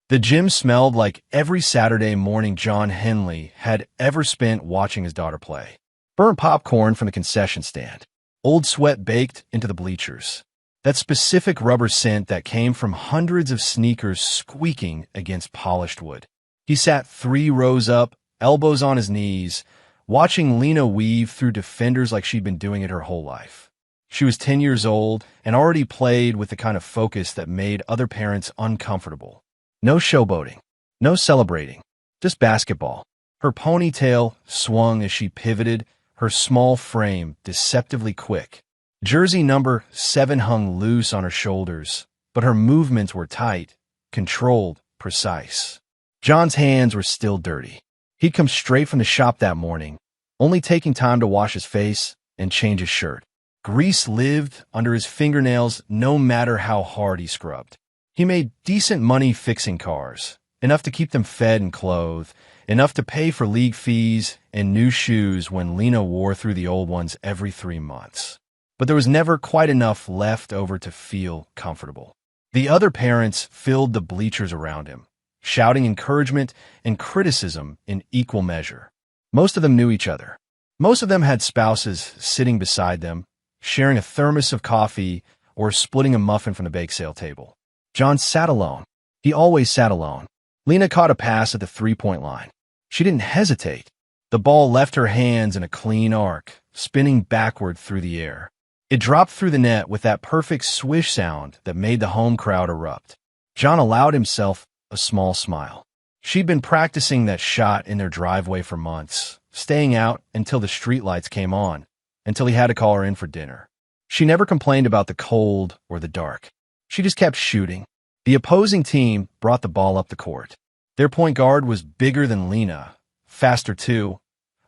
The gym smelled like every Saturday morning John Henley had ever spent watching his daughter play. Burnt popcorn from the concession stand. Old sweat baked into the bleachers. That specific rubber scent that came from hundreds of sneakers squeaking against polished wood. He sat 3 rows up, elbows on his knees, watching Lena weave through defenders like she'd been doing it her whole life. She was 10 years old and already played with the kind of focus that made other parents uncomfortable. No showboating, no celebrating, just basketball. Her ponytail swung as she pivoted, her small frame deceptively quick. Jersey number 7 hung loose on her shoulders, but her movements were tight, controlled, precise. John's hands were still dirty. He'd come straight from the shop that morning, only taking time to wash his face and change his shirt. Grease lived under his fingernails no matter how hard he scrubbed. He made decent money fixing cars, enough to keep them fed and clothed, enough to pay for league fees and new shoes when Lena wore through the old ones every 3 months. But there was never quite enough left over to feel comfortable. The other parents filled the bleachers around him, shouting encouragement and criticism in equal measure. Most of them knew each other. Most of them had spouses sitting beside them, sharing a thermos of coffee or splitting a muffin from the bake sale table. John sat alone. He always sat alone. Lena caught a pass at the 3-point line. She didn't hesitate. The ball left her hands in a clean arc, spinning backward through the air. It dropped through the net with that perfect swish sound that made the home crowd erupt. John allowed himself a small smile. She'd been practicing that shot in their driveway for months, staying out until the streetlights came on, until he had to call her in for dinner. She never complained about the cold or the dark. She just kept shooting. The opposing team brought the ball up the court. Their point guard was bigger than Lena, faster too,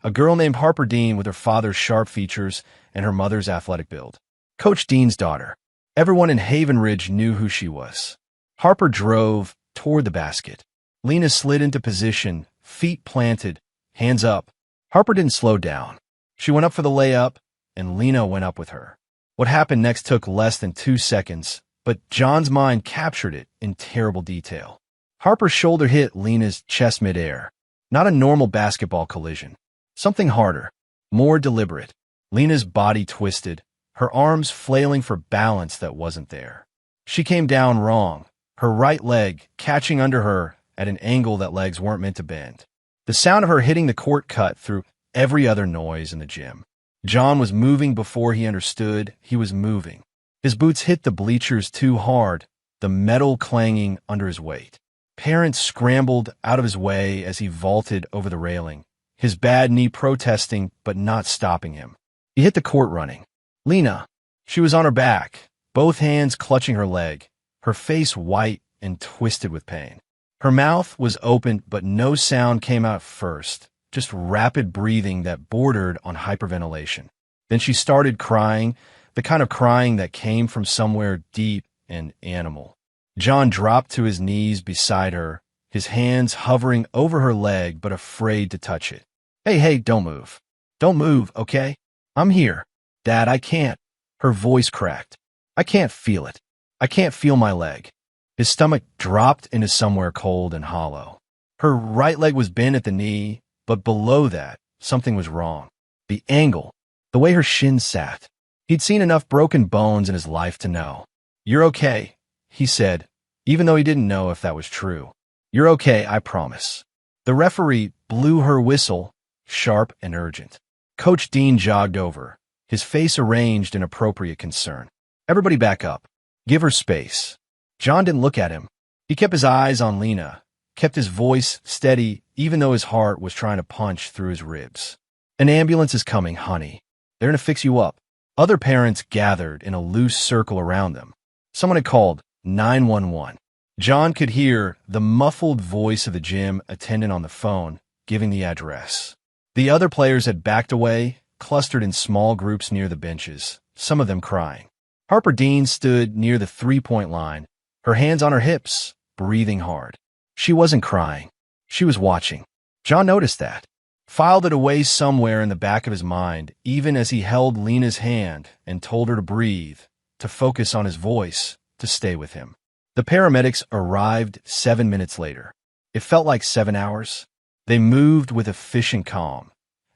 a girl named Harper Dean with her father's sharp features and her mother's athletic build. Coach Dean's daughter. Everyone in Haven Ridge knew who she was. Harper drove toward the basket. Lena slid into position, feet planted, hands up. Harper didn't slow down. She went up for the layup, and Lena went up with her. What happened next took less than 2 seconds, but John's mind captured it in terrible detail. Harper's shoulder hit Lena's chest midair. Not a normal basketball collision. Something harder, more deliberate. Lena's body twisted, her arms flailing for balance that wasn't there. She came down wrong, her right leg catching under her at an angle that legs weren't meant to bend. The sound of her hitting the court cut through every other noise in the gym. John was moving before he understood he was moving. His boots hit the bleachers too hard, the metal clanging under his weight. Parents scrambled out of his way as he vaulted over the railing, his bad knee protesting but not stopping him. He hit the court running. Lena. She was on her back, both hands clutching her leg, her face white and twisted with pain. Her mouth was open, but no sound came out first, just rapid breathing that bordered on hyperventilation. Then she started crying, the kind of crying that came from somewhere deep and animal. John dropped to his knees beside her, his hands hovering over her leg but afraid to touch it. Hey, don't move. Don't move, okay? I'm here. Dad, I can't. Her voice cracked. I can't feel it. I can't feel my leg. His stomach dropped into somewhere cold and hollow. Her right leg was bent at the knee, but below that, something was wrong. The angle, the way her shins sat. He'd seen enough broken bones in his life to know. You're okay, he said, even though he didn't know if that was true. You're okay, I promise. The referee blew her whistle, sharp and urgent. Coach Dean jogged over, his face arranged in appropriate concern. Everybody back up. Give her space. John didn't look at him. He kept his eyes on Lena, kept his voice steady even though his heart was trying to punch through his ribs. An ambulance is coming, honey. They're going to fix you up. Other parents gathered in a loose circle around them. Someone had called 911. John could hear the muffled voice of the gym attendant on the phone, giving the address. The other players had backed away, clustered in small groups near the benches, some of them crying. Harper Dean stood near the 3-point line, her hands on her hips, breathing hard. She wasn't crying. She was watching. John noticed that, filed it away somewhere in the back of his mind, even as he held Lena's hand and told her to breathe, to focus on his voice, to stay with him. The The paramedics arrived 7 minutes later. It felt like 7 hours. They moved with efficient calm,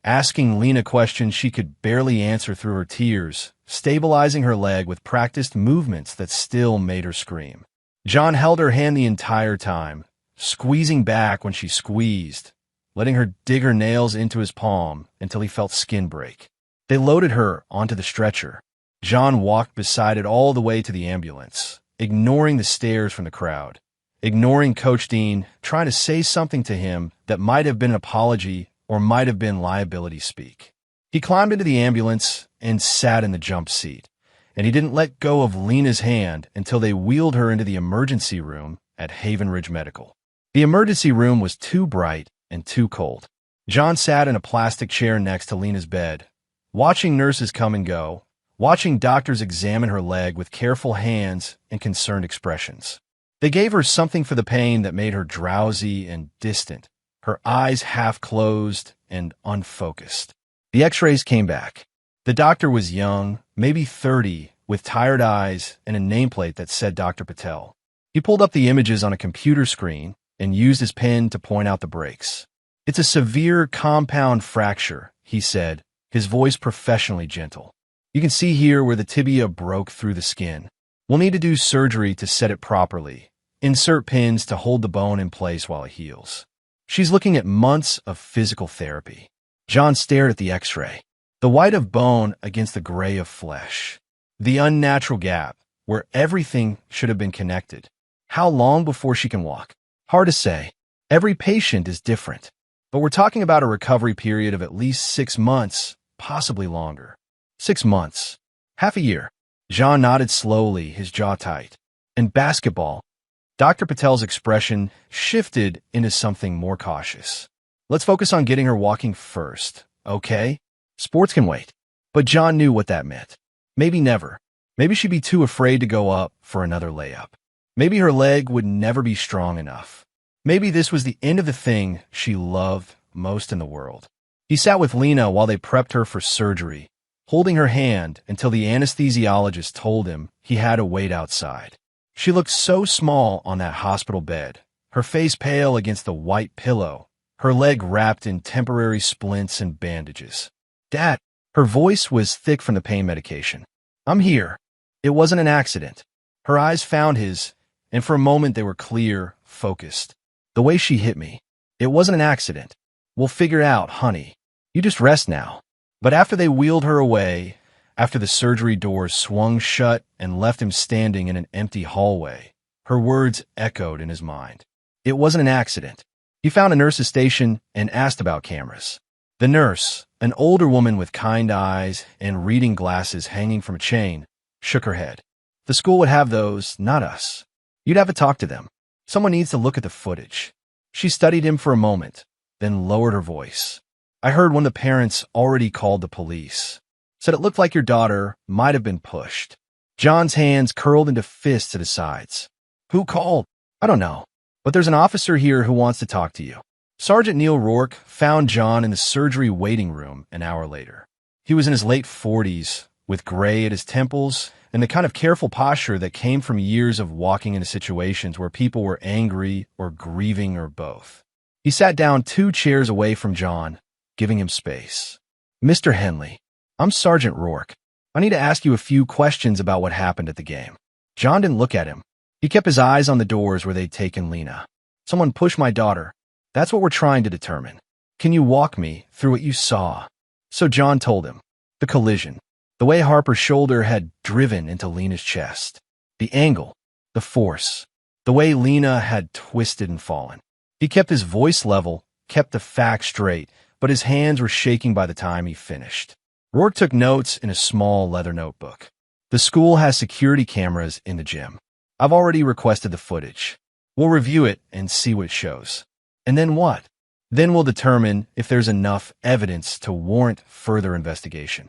asking Lena questions she could barely answer through her tears, stabilizing her leg with practiced movements that still made her scream. John held her hand the entire time, squeezing back when she squeezed, letting her dig her nails into his palm until he felt skin break. They loaded her onto the stretcher. John walked beside it all the way to the ambulance, ignoring the stares from the crowd, ignoring Coach Dean trying to say something to him that might have been an apology or might have been liability speak. He climbed into the ambulance and sat in the jump seat, and he didn't let go of Lena's hand until they wheeled her into the emergency room at Haven Ridge Medical. The emergency room was too bright and too cold. John sat in a plastic chair next to Lena's bed, watching nurses come and go, watching doctors examine her leg with careful hands and concerned expressions. They gave her something for the pain that made her drowsy and distant, her eyes half closed and unfocused. The x-rays came back. The doctor was young, maybe 30, with tired eyes and a nameplate that said Dr. Patel. He pulled up the images on a computer screen and used his pen to point out the breaks. "It's a severe compound fracture," he said, his voice professionally gentle. "You can see here where the tibia broke through the skin. We'll need to do surgery to set it properly. Insert pins to hold the bone in place while it heals." She's looking at months of physical therapy. John stared at the x-ray. The white of bone against the gray of flesh. The unnatural gap where everything should have been connected. How long before she can walk? Hard to say. Every patient is different. But we're talking about a recovery period of at least 6 months, possibly longer. 6 months. Half a year. John nodded slowly, his jaw tight. "And basketball?" Dr. Patel's expression shifted into something more cautious. "Let's focus on getting her walking first, okay? Sports can wait." But John knew what that meant. Maybe never. Maybe she'd be too afraid to go up for another layup. Maybe her leg would never be strong enough. Maybe this was the end of the thing she loved most in the world. He sat with Lena while they prepped her for surgery, holding her hand until the anesthesiologist told him he had to wait outside. She looked so small on that hospital bed, her face pale against the white pillow, her leg wrapped in temporary splints and bandages. "Dad," her voice was thick from the pain medication. "I'm here. It wasn't an accident." Her eyes found his, and for a moment they were clear, focused. "The way she hit me. It wasn't an accident. We'll figure it out, honey. You just rest now." But after they wheeled her away, after the surgery doors swung shut and left him standing in an empty hallway, her words echoed in his mind. It wasn't an accident. He found a nurse's station and asked about cameras. The nurse, an older woman with kind eyes and reading glasses hanging from a chain, shook her head. "The school would have those, not us. You'd have to talk to them. Someone needs to look at the footage." She studied him for a moment, then lowered her voice. "I heard one of the parents already called the police. Said it looked like your daughter might have been pushed." John's hands curled into fists at his sides. "Who called?" "I don't know, but there's an officer here who wants to talk to you." Sergeant Neil Rourke found John in the surgery waiting room an hour later. He was in his late 40s, with gray at his temples and the kind of careful posture that came from years of walking into situations where people were angry or grieving or both. He sat down 2 chairs away from John, giving him space. "Mr. Henley, I'm Sergeant Rourke. I need to ask you a few questions about what happened at the game." John didn't look at him. He kept his eyes on the doors where they'd taken Lena. "Someone pushed my daughter. That's what we're trying to determine. Can you walk me through what you saw?" So John told him. The collision. The way Harper's shoulder had driven into Lena's chest. The angle. The force. The way Lena had twisted and fallen. He kept his voice level, kept the facts straight, but his hands were shaking by the time he finished. Rourke took notes in a small leather notebook. "The school has security cameras in the gym. I've already requested the footage. We'll review it and see what it shows. And then what? Then we'll determine if there's enough evidence to warrant further investigation."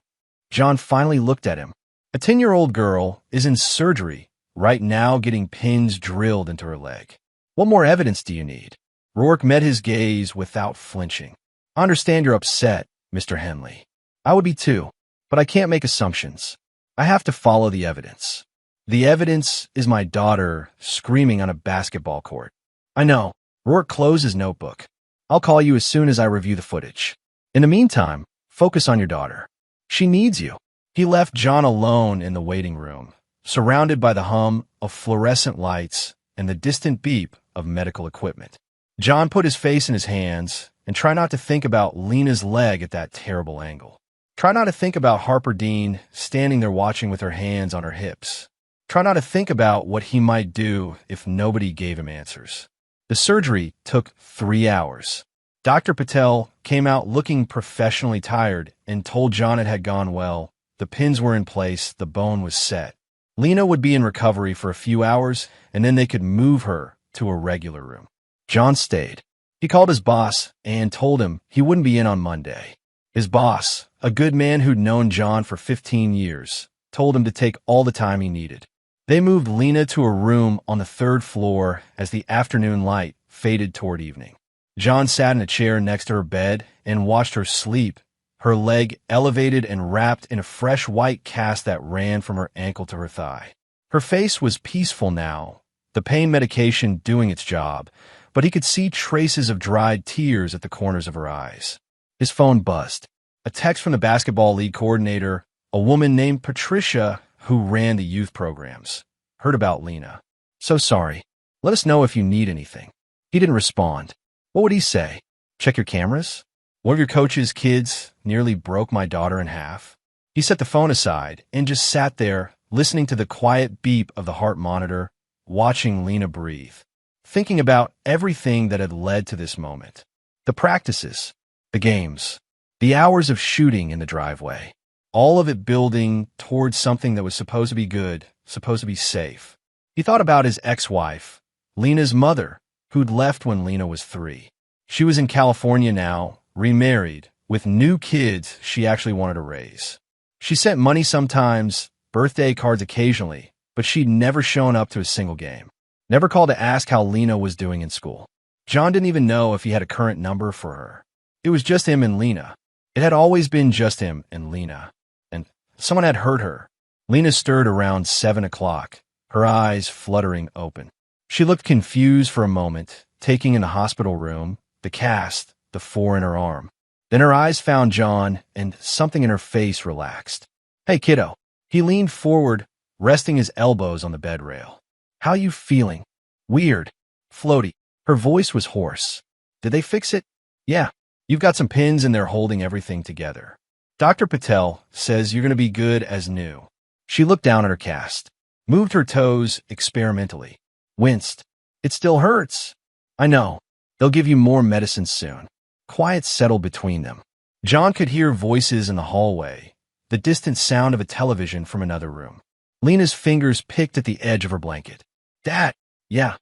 John finally looked at him. A 10-year-old girl is in surgery right now getting pins drilled into her leg. What more evidence do you need? Rourke met his gaze without flinching. "I understand you're upset, Mr. Henley. I would be too, but I can't make assumptions. I have to follow the evidence." The evidence is my daughter screaming on a basketball court. I know. Rourke closed his notebook. I'll call you as soon as I review the footage. In the meantime, focus on your daughter. She needs you. He left John alone in the waiting room, surrounded by the hum of fluorescent lights and the distant beep of medical equipment. John put his face in his hands and tried not to think about Lena's leg at that terrible angle. Try not to think about Harper Dean standing there watching with her hands on her hips. Try not to think about what he might do if nobody gave him answers. The surgery took 3 hours. Dr. Patel came out looking professionally tired and told John it had gone well. The pins were in place, the bone was set. Lena would be in recovery for a few hours, and then they could move her to a regular room. John stayed. He called his boss and told him he wouldn't be in on Monday. His boss, a good man who'd known John for 15 years, told him to take all the time he needed. They moved Lena to a room on the 3rd floor as the afternoon light faded toward evening. John sat in a chair next to her bed and watched her sleep, her leg elevated and wrapped in a fresh white cast that ran from her ankle to her thigh. Her face was peaceful now, the pain medication doing its job, but he could see traces of dried tears at the corners of her eyes. His phone buzzed. A text from the basketball league coordinator, a woman named Patricia who ran the youth programs. Heard about Lena. So sorry. Let us know if you need anything. He didn't respond. What would he say? Check your cameras? One of your coach's kids nearly broke my daughter in half. He set the phone aside and just sat there, listening to the quiet beep of the heart monitor, watching Lena breathe, thinking about everything that had led to this moment. The practices, the games, the hours of shooting in the driveway. All of it building towards something that was supposed to be good, supposed to be safe. He thought about his ex-wife, Lena's mother, who'd left when Lena was 3. She was in California now, remarried, with new kids she actually wanted to raise. She sent money sometimes, birthday cards occasionally, but she'd never shown up to a single game. Never called to ask how Lena was doing in school. John didn't even know if he had a current number for her. It was just him and Lena. It had always been just him and Lena. And someone had hurt her. Lena stirred around 7 o'clock, her eyes fluttering open. She looked confused for a moment, taking in the hospital room, the cast, the 4 in her arm. Then her eyes found John, and something in her face relaxed. Hey, kiddo. He leaned forward, resting his elbows on the bed rail. How you feeling? Weird. Floaty. Her voice was hoarse. Did they fix it? Yeah. You've got some pins and they're holding everything together. Dr. Patel says you're going to be good as new. She looked down at her cast, moved her toes experimentally, winced. It still hurts. I know. They'll give you more medicine soon. Quiet settled between them. John could hear voices in the hallway, the distant sound of a television from another room. Lena's fingers picked at the edge of her blanket. Dad, yeah.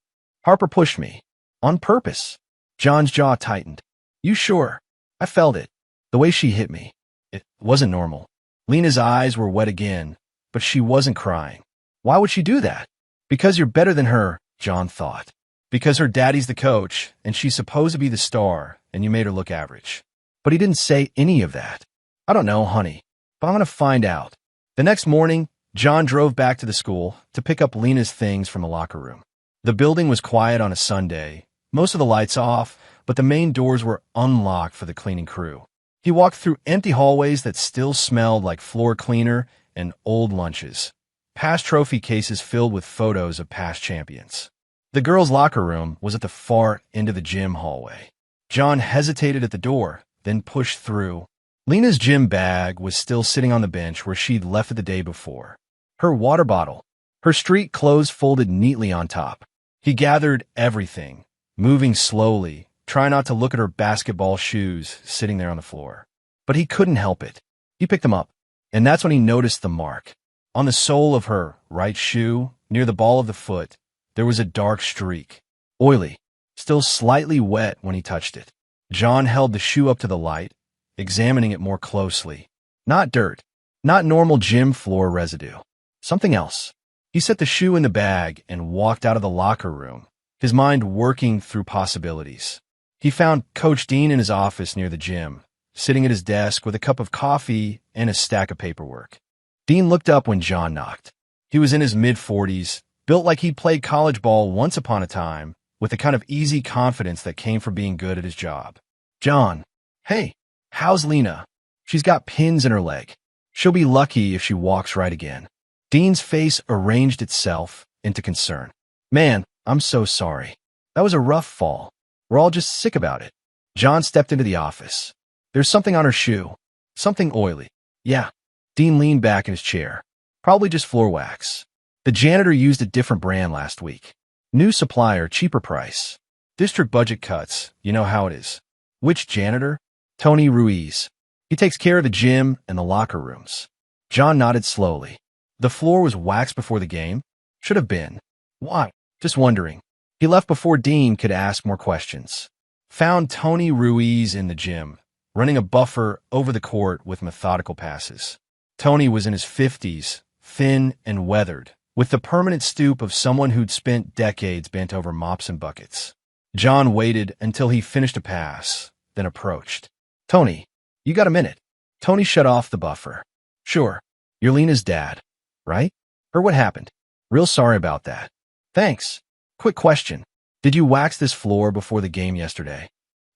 Harper pushed me. On purpose. John's jaw tightened. You sure? I felt it. The way she hit me. It wasn't normal. Lena's eyes were wet again, but she wasn't crying. Why would she do that? Because you're better than her, John thought. Because her daddy's the coach, and she's supposed to be the star, and you made her look average. But he didn't say any of that. I don't know, honey, but I'm going to find out. The next morning, John drove back to the school to pick up Lena's things from the locker room. The building was quiet on a Sunday, most of the lights off, but the main doors were unlocked for the cleaning crew. He walked through empty hallways that still smelled like floor cleaner and old lunches, past trophy cases filled with photos of past champions. The girls' locker room was at the far end of the gym hallway. John hesitated at the door, then pushed through. Lena's gym bag was still sitting on the bench where she'd left it the day before. Her water bottle, her street clothes folded neatly on top. He gathered everything, moving slowly, trying not to look at her basketball shoes sitting there on the floor. But he couldn't help it. He picked them up, and that's when he noticed the mark. On the sole of her right shoe, near the ball of the foot, there was a dark streak, oily, still slightly wet when he touched it. John held the shoe up to the light, examining it more closely. Not dirt, not normal gym floor residue. Something else. He set the shoe in the bag and walked out of the locker room, his mind working through possibilities. He found Coach Dean in his office near the gym, sitting at his desk with a cup of coffee and a stack of paperwork. Dean looked up when John knocked. He was in his mid-40s, built like he'd played college ball once upon a time, with the kind of easy confidence that came from being good at his job. John, hey, how's Lena? She's got pins in her leg. She'll be lucky if she walks right again. Dean's face arranged itself into concern. Man, I'm so sorry. That was a rough fall. We're all just sick about it. John stepped into the office. There's something on her shoe. Something oily. Yeah. Dean leaned back in his chair. Probably just floor wax. The janitor used a different brand last week. New supplier, cheaper price. District budget cuts. You know how it is. Which janitor? Tony Ruiz. He takes care of the gym and the locker rooms. John nodded slowly. The floor was waxed before the game? Should have been. Why? Just wondering. He left before Dean could ask more questions. Found Tony Ruiz in the gym, running a buffer over the court with methodical passes. Tony was in his 50s, thin and weathered, with the permanent stoop of someone who'd spent decades bent over mops and buckets. John waited until he finished a pass, then approached. Tony, you got a minute? Tony shut off the buffer. Sure. You're Lena's dad, right? Or what happened? Real sorry about that. Thanks. Quick question. Did you wax this floor before the game yesterday?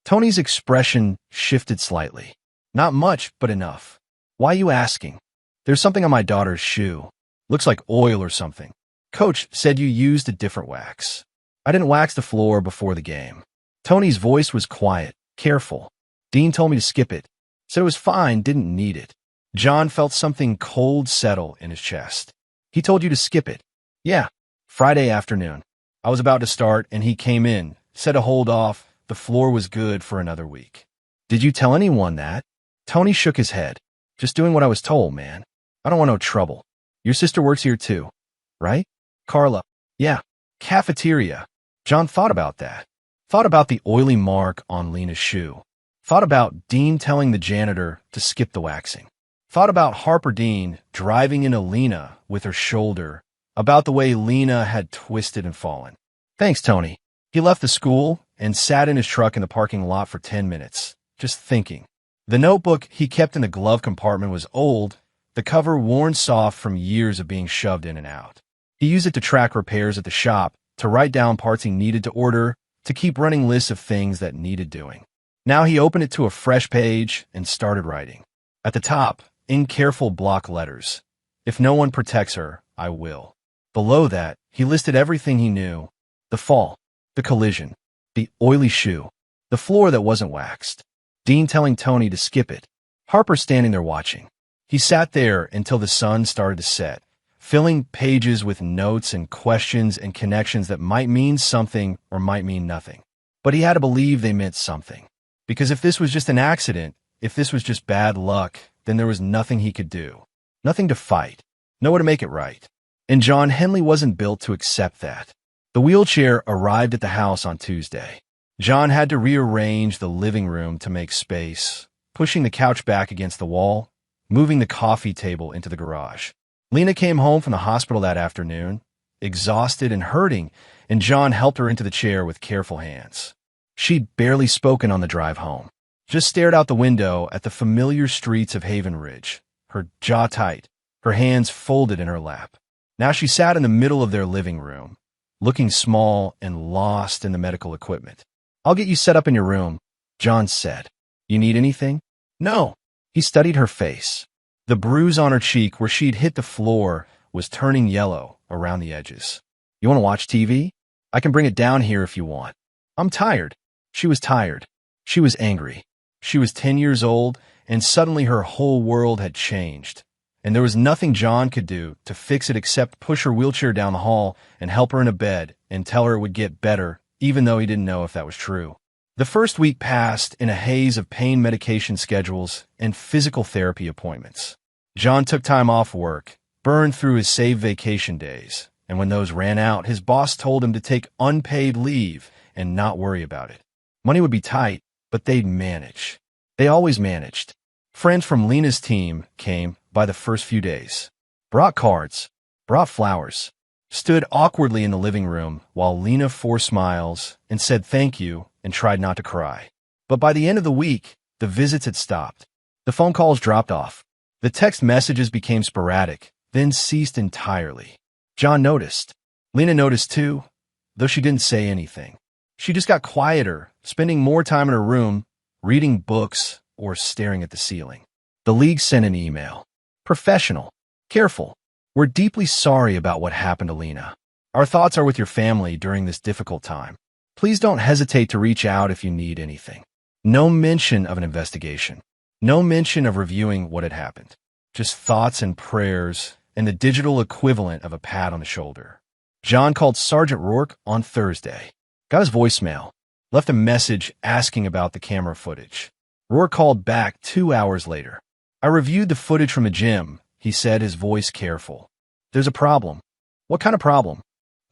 Tony's expression shifted slightly. Not much, but enough. Why you asking? There's something on my daughter's shoe. Looks like oil or something. Coach said you used a different wax. I didn't wax the floor before the game. Tony's voice was quiet, careful. Dean told me to skip it. Said it was fine, didn't need it. John felt something cold settle in his chest. He told you to skip it. Yeah, Friday afternoon. I was about to start, and he came in, said to hold off. The floor was good for another week. Did you tell anyone that? Tony shook his head. Just doing what I was told, man. I don't want no trouble. Your sister works here too, right? Carla. Yeah. Cafeteria. John thought about that. Thought about the oily mark on Lena's shoe. Thought about Dean telling the janitor to skip the waxing. Thought about Harper Dean driving into Lena with her shoulder, about the way Lena had twisted and fallen. Thanks, Tony. He left the school and sat in his truck in the parking lot for 10 minutes, just thinking. The notebook he kept in the glove compartment was old, the cover worn soft from years of being shoved in and out. He used it to track repairs at the shop, to write down parts he needed to order, to keep running lists of things that needed doing. Now he opened it to a fresh page and started writing. At the top, in careful block letters, if no one protects her, I will. Below that, he listed everything he knew. The fall, the collision, the oily shoe, the floor that wasn't waxed. Dean telling Tony to skip it. Harper standing there watching. He sat there until the sun started to set, filling pages with notes and questions and connections that might mean something or might mean nothing. But he had to believe they meant something. Because if this was just an accident, if this was just bad luck, then there was nothing he could do. Nothing to fight. No way to make it right. And John Henley wasn't built to accept that. The wheelchair arrived at the house on Tuesday. John had to rearrange the living room to make space, pushing the couch back against the wall, moving the coffee table into the garage. Lena came home from the hospital that afternoon, exhausted and hurting, and John helped her into the chair with careful hands. She'd barely spoken on the drive home, just stared out the window at the familiar streets of Haven Ridge, her jaw tight, her hands folded in her lap. Now she sat in the middle of their living room, looking small and lost in the medical equipment. I'll get you set up in your room, John said. You need anything? No. He studied her face. The bruise on her cheek where she'd hit the floor was turning yellow around the edges. You want to watch TV? I can bring it down here if you want. I'm tired. She was tired. She was angry. She was 10 years old, and suddenly her whole world had changed. And there was nothing John could do to fix it except push her wheelchair down the hall and help her in a bed and tell her it would get better, even though he didn't know if that was true. The first week passed in a haze of pain medication schedules and physical therapy appointments. John took time off work, burned through his saved vacation days, and when those ran out, his boss told him to take unpaid leave and not worry about it. Money would be tight, but they'd manage. They always managed. Friends from Lena's team came by the first few days. Brought cards, brought flowers, stood awkwardly in the living room while Lena forced smiles and said thank you and tried not to cry. But by the end of the week, the visits had stopped. The phone calls dropped off. The text messages became sporadic, then ceased entirely. John noticed. Lena noticed too, though she didn't say anything. She just got quieter, spending more time in her room, reading books or staring at the ceiling. The league sent an email. Professional. Careful. We're deeply sorry about what happened to Lena. Our thoughts are with your family during this difficult time. Please don't hesitate to reach out if you need anything. No mention of an investigation. No mention of reviewing what had happened. Just thoughts and prayers and the digital equivalent of a pat on the shoulder. John called Sergeant Rourke on Thursday. Got his voicemail. Left a message asking about the camera footage. Rourke called back 2 hours later. I reviewed the footage from the gym, he said, his voice careful. There's a problem. What kind of problem?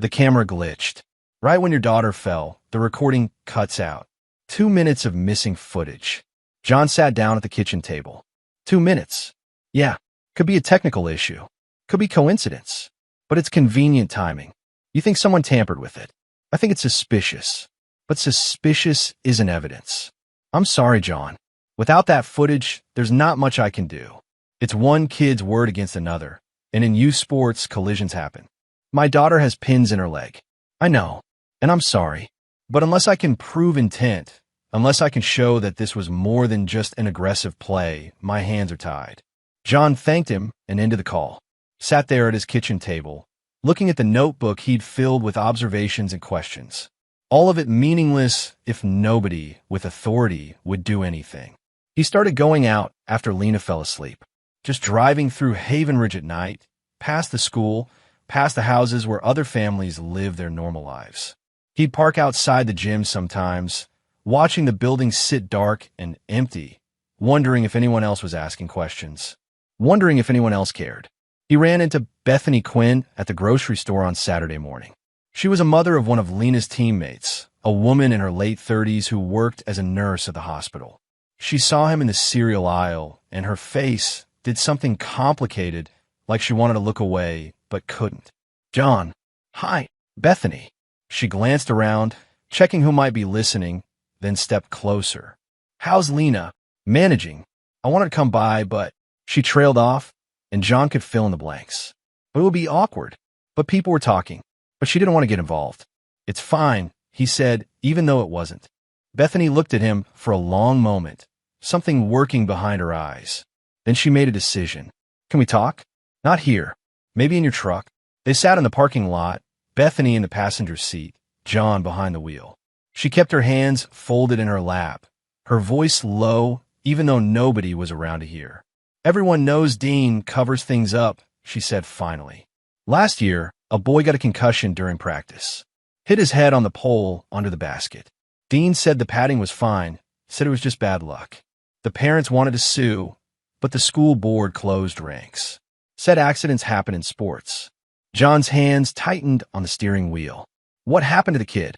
The camera glitched. Right when your daughter fell, the recording cuts out. 2 minutes of missing footage. John sat down at the kitchen table. 2 minutes. Yeah, could be a technical issue. Could be coincidence. But it's convenient timing. You think someone tampered with it. I think it's suspicious. But suspicious isn't evidence. I'm sorry, John. Without that footage, there's not much I can do. It's one kid's word against another, and in youth sports, collisions happen. My daughter has pins in her leg. I know, and I'm sorry. But unless I can prove intent, unless I can show that this was more than just an aggressive play, my hands are tied. John thanked him and ended the call. Sat there at his kitchen table, looking at the notebook he'd filled with observations and questions. All of it meaningless if nobody with authority would do anything. He started going out after Lena fell asleep, just driving through Haven Ridge at night, past the school, past the houses where other families live their normal lives. He'd park outside the gym sometimes, watching the buildings sit dark and empty, wondering if anyone else was asking questions, wondering if anyone else cared. He ran into Bethany Quinn at the grocery store on Saturday morning. She was a mother of one of Lena's teammates, a woman in her late 30s who worked as a nurse at the hospital. She saw him in the cereal aisle, and her face did something complicated, like she wanted to look away, but couldn't. John. Hi, Bethany. She glanced around, checking who might be listening, then stepped closer. How's Lena? Managing. I wanted to come by, but she trailed off, and John could fill in the blanks. But it would be awkward. But people were talking, but she didn't want to get involved. It's fine, he said, even though it wasn't. Bethany looked at him for a long moment, something working behind her eyes. Then she made a decision. Can we talk? Not here. Maybe in your truck. They sat in the parking lot, Bethany in the passenger seat, John behind the wheel. She kept her hands folded in her lap, her voice low, even though nobody was around to hear. Everyone knows Dean covers things up, she said finally. Last year, a boy got a concussion during practice. Hit his head on the pole under the basket. Dean said the padding was fine, said it was just bad luck. The parents wanted to sue, but the school board closed ranks. Said accidents happen in sports. John's hands tightened on the steering wheel. What happened to the kid?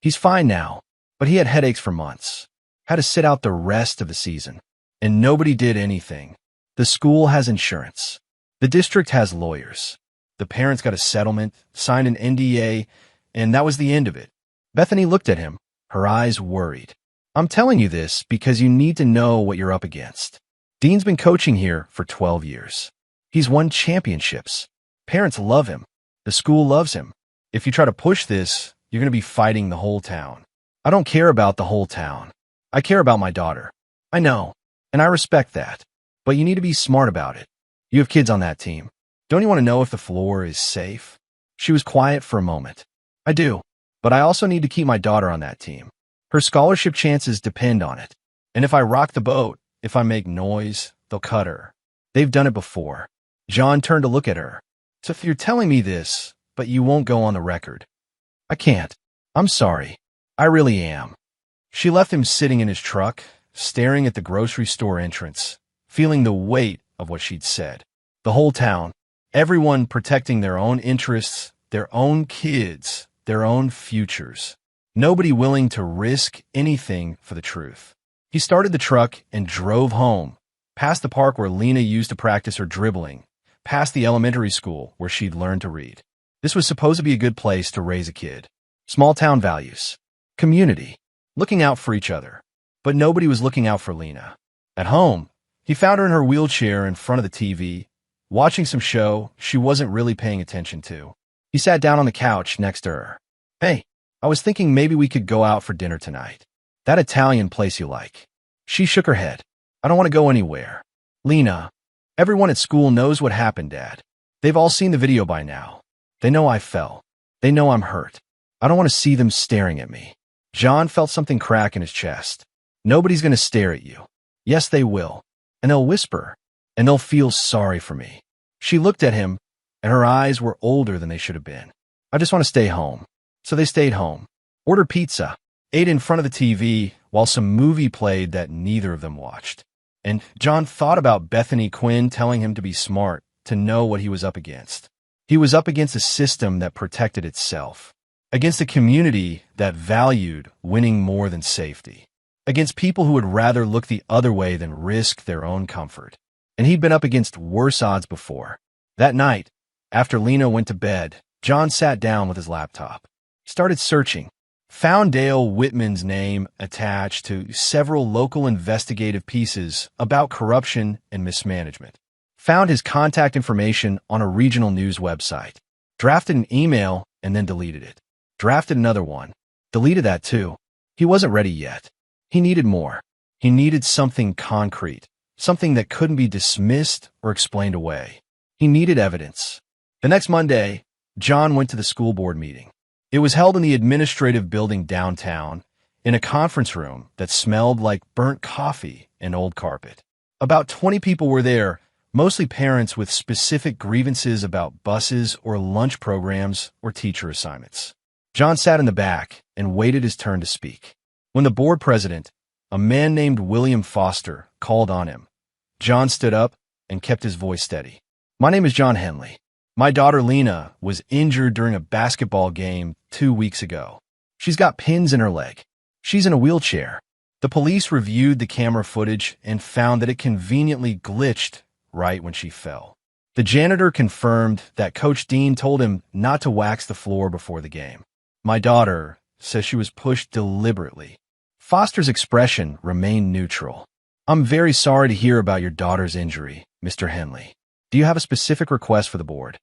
He's fine now, but he had headaches for months. Had to sit out the rest of the season. And nobody did anything. The school has insurance. The district has lawyers. The parents got a settlement, signed an NDA, and that was the end of it. Bethany looked at him, her eyes worried. I'm telling you this because you need to know what you're up against. Dean's been coaching here for 12 years. He's won championships. Parents love him. The school loves him. If you try to push this, you're going to be fighting the whole town. I don't care about the whole town. I care about my daughter. I know, and I respect that. But you need to be smart about it. You have kids on that team. Don't you want to know if the floor is safe? She was quiet for a moment. I do, but I also need to keep my daughter on that team. Her scholarship chances depend on it. And if I rock the boat, if I make noise, they'll cut her. They've done it before. John turned to look at her. So if you're telling me this, but you won't go on the record. I can't. I'm sorry. I really am. She left him sitting in his truck, staring at the grocery store entrance, feeling the weight of what she'd said. The whole town, everyone protecting their own interests, their own kids, their own futures. Nobody willing to risk anything for the truth. He started the truck and drove home, past the park where Lena used to practice her dribbling, past the elementary school where she'd learned to read. This was supposed to be a good place to raise a kid. Small town values. Community. Looking out for each other. But nobody was looking out for Lena. At home, he found her in her wheelchair in front of the TV, watching some show she wasn't really paying attention to. He sat down on the couch next to her. Hey, I was thinking maybe we could go out for dinner tonight. That Italian place you like. She shook her head. I don't want to go anywhere. Lena, everyone at school knows what happened, Dad. They've all seen the video by now. They know I fell. They know I'm hurt. I don't want to see them staring at me. John felt something crack in his chest. Nobody's going to stare at you. Yes, they will. And they'll whisper. And they'll feel sorry for me. She looked at him, and her eyes were older than they should have been. I just want to stay home. So they stayed home. Ordered pizza. Ate in front of the TV while some movie played that neither of them watched. And John thought about Bethany Quinn telling him to be smart, to know what he was up against. He was up against a system that protected itself. Against a community that valued winning more than safety. Against people who would rather look the other way than risk their own comfort. And he'd been up against worse odds before. That night, after Lena went to bed, John sat down with his laptop. Started searching. Found Dale Whitman's name attached to several local investigative pieces about corruption and mismanagement. Found his contact information on a regional news website. Drafted an email and then deleted it. Drafted another one. Deleted that too. He wasn't ready yet. He needed more. He needed something concrete. Something that couldn't be dismissed or explained away. He needed evidence. The next Monday, John went to the school board meeting. It was held in the administrative building downtown, in a conference room that smelled like burnt coffee and old carpet. About 20 people were there, mostly parents with specific grievances about buses or lunch programs or teacher assignments. John sat in the back and waited his turn to speak. When the board president, a man named William Foster, called on him, John stood up and kept his voice steady. My name is John Henley. My daughter Lena was injured during a basketball game 2 weeks ago. She's got pins in her leg. She's in a wheelchair. The police reviewed the camera footage and found that it conveniently glitched right when she fell. The janitor confirmed that Coach Dean told him not to wax the floor before the game. My daughter says she was pushed deliberately. Foster's expression remained neutral. I'm very sorry to hear about your daughter's injury, Mr. Henley. Do you have a specific request for the board?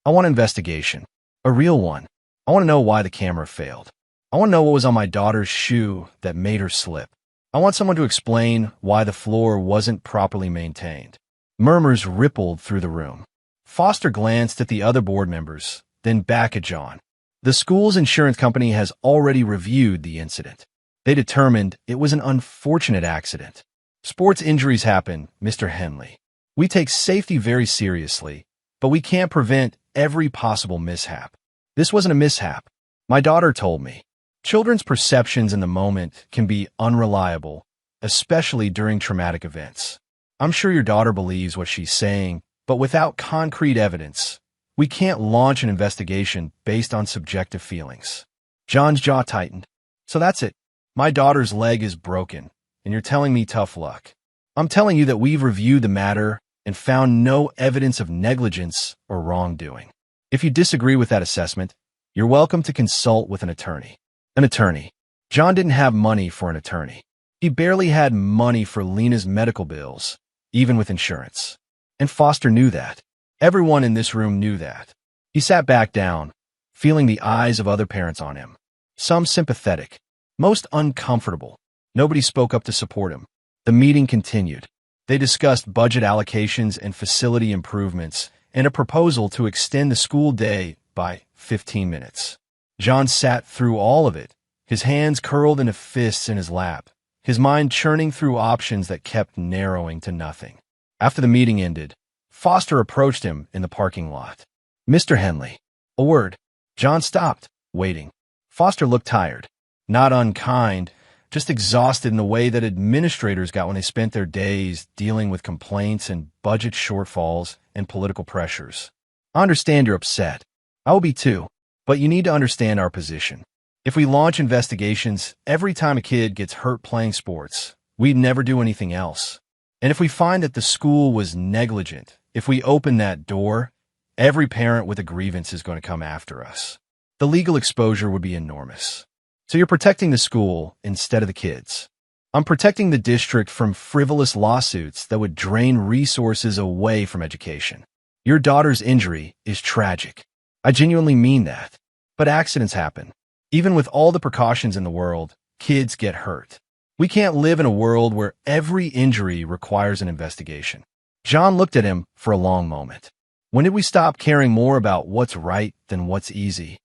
I want an investigation. A real one. I want to know why the camera failed. I want to know what was on my daughter's shoe that made her slip. I want someone to explain why the floor wasn't properly maintained. Murmurs rippled through the room. Foster glanced at the other board members, then back at John. The school's insurance company has already reviewed the incident. They determined it was an unfortunate accident. Sports injuries happen, Mr. Henley. We take safety very seriously, but we can't prevent every possible mishap. This wasn't a mishap. My daughter told me. Children's perceptions in the moment can be unreliable, especially during traumatic events. I'm sure your daughter believes what she's saying, but without concrete evidence, we can't launch an investigation based on subjective feelings. John's jaw tightened. So that's it. My daughter's leg is broken, and you're telling me tough luck. I'm telling you that we've reviewed the matter and found no evidence of negligence or wrongdoing. If you disagree with that assessment, you're welcome to consult with an attorney. An attorney. John didn't have money for an attorney. He barely had money for Lena's medical bills, even with insurance. And Foster knew that. Everyone in this room knew that. He sat back down, feeling the eyes of other parents on him. Some sympathetic, most uncomfortable. Nobody spoke up to support him. The meeting continued. They discussed budget allocations and facility improvements and a proposal to extend the school day by 15 minutes. John sat through all of it, his hands curled into fists in his lap, his mind churning through options that kept narrowing to nothing. After the meeting ended, Foster approached him in the parking lot. Mr. Henley. A word. John stopped, waiting. Foster looked tired. Not unkind, just exhausted in the way that administrators got when they spent their days dealing with complaints and budget shortfalls and political pressures. I understand you're upset. I will be too, but you need to understand our position. If we launch investigations every time a kid gets hurt playing sports, we'd never do anything else. And if we find that the school was negligent, if we open that door, every parent with a grievance is going to come after us. The legal exposure would be enormous. So you're protecting the school instead of the kids. I'm protecting the district from frivolous lawsuits that would drain resources away from education. Your daughter's injury is tragic. I genuinely mean that. But accidents happen. Even with all the precautions in the world, kids get hurt. We can't live in a world where every injury requires an investigation. John looked at him for a long moment. When did we stop caring more about what's right than what's easy?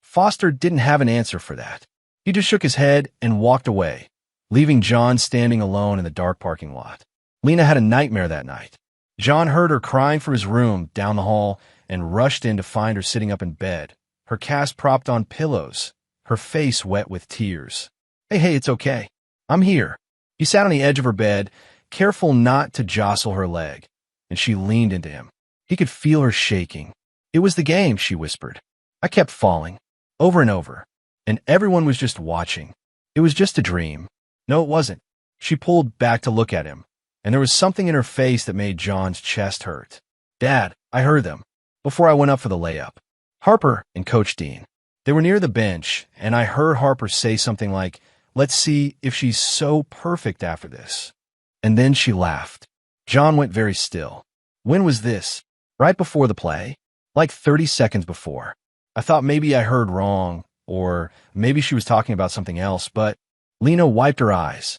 Foster didn't have an answer for that. He just shook his head and walked away, leaving John standing alone in the dark parking lot. Lena had a nightmare that night. John heard her crying from his room down the hall and rushed in to find her sitting up in bed, her cast propped on pillows, her face wet with tears. Hey, it's okay. I'm here. He sat on the edge of her bed, careful not to jostle her leg, and she leaned into him. He could feel her shaking. It was the game, she whispered. I kept falling, over and over, and everyone was just watching. It was just a dream. No, it wasn't. She pulled back to look at him, and there was something in her face that made John's chest hurt. Dad, I heard them, before I went up for the layup. Harper and Coach Dean. They were near the bench, and I heard Harper say something like, let's see if she's so perfect after this. And then she laughed. John went very still. When was this? Right before the play? Like 30 seconds before. I thought maybe I heard wrong, or maybe she was talking about something else, but Lena wiped her eyes.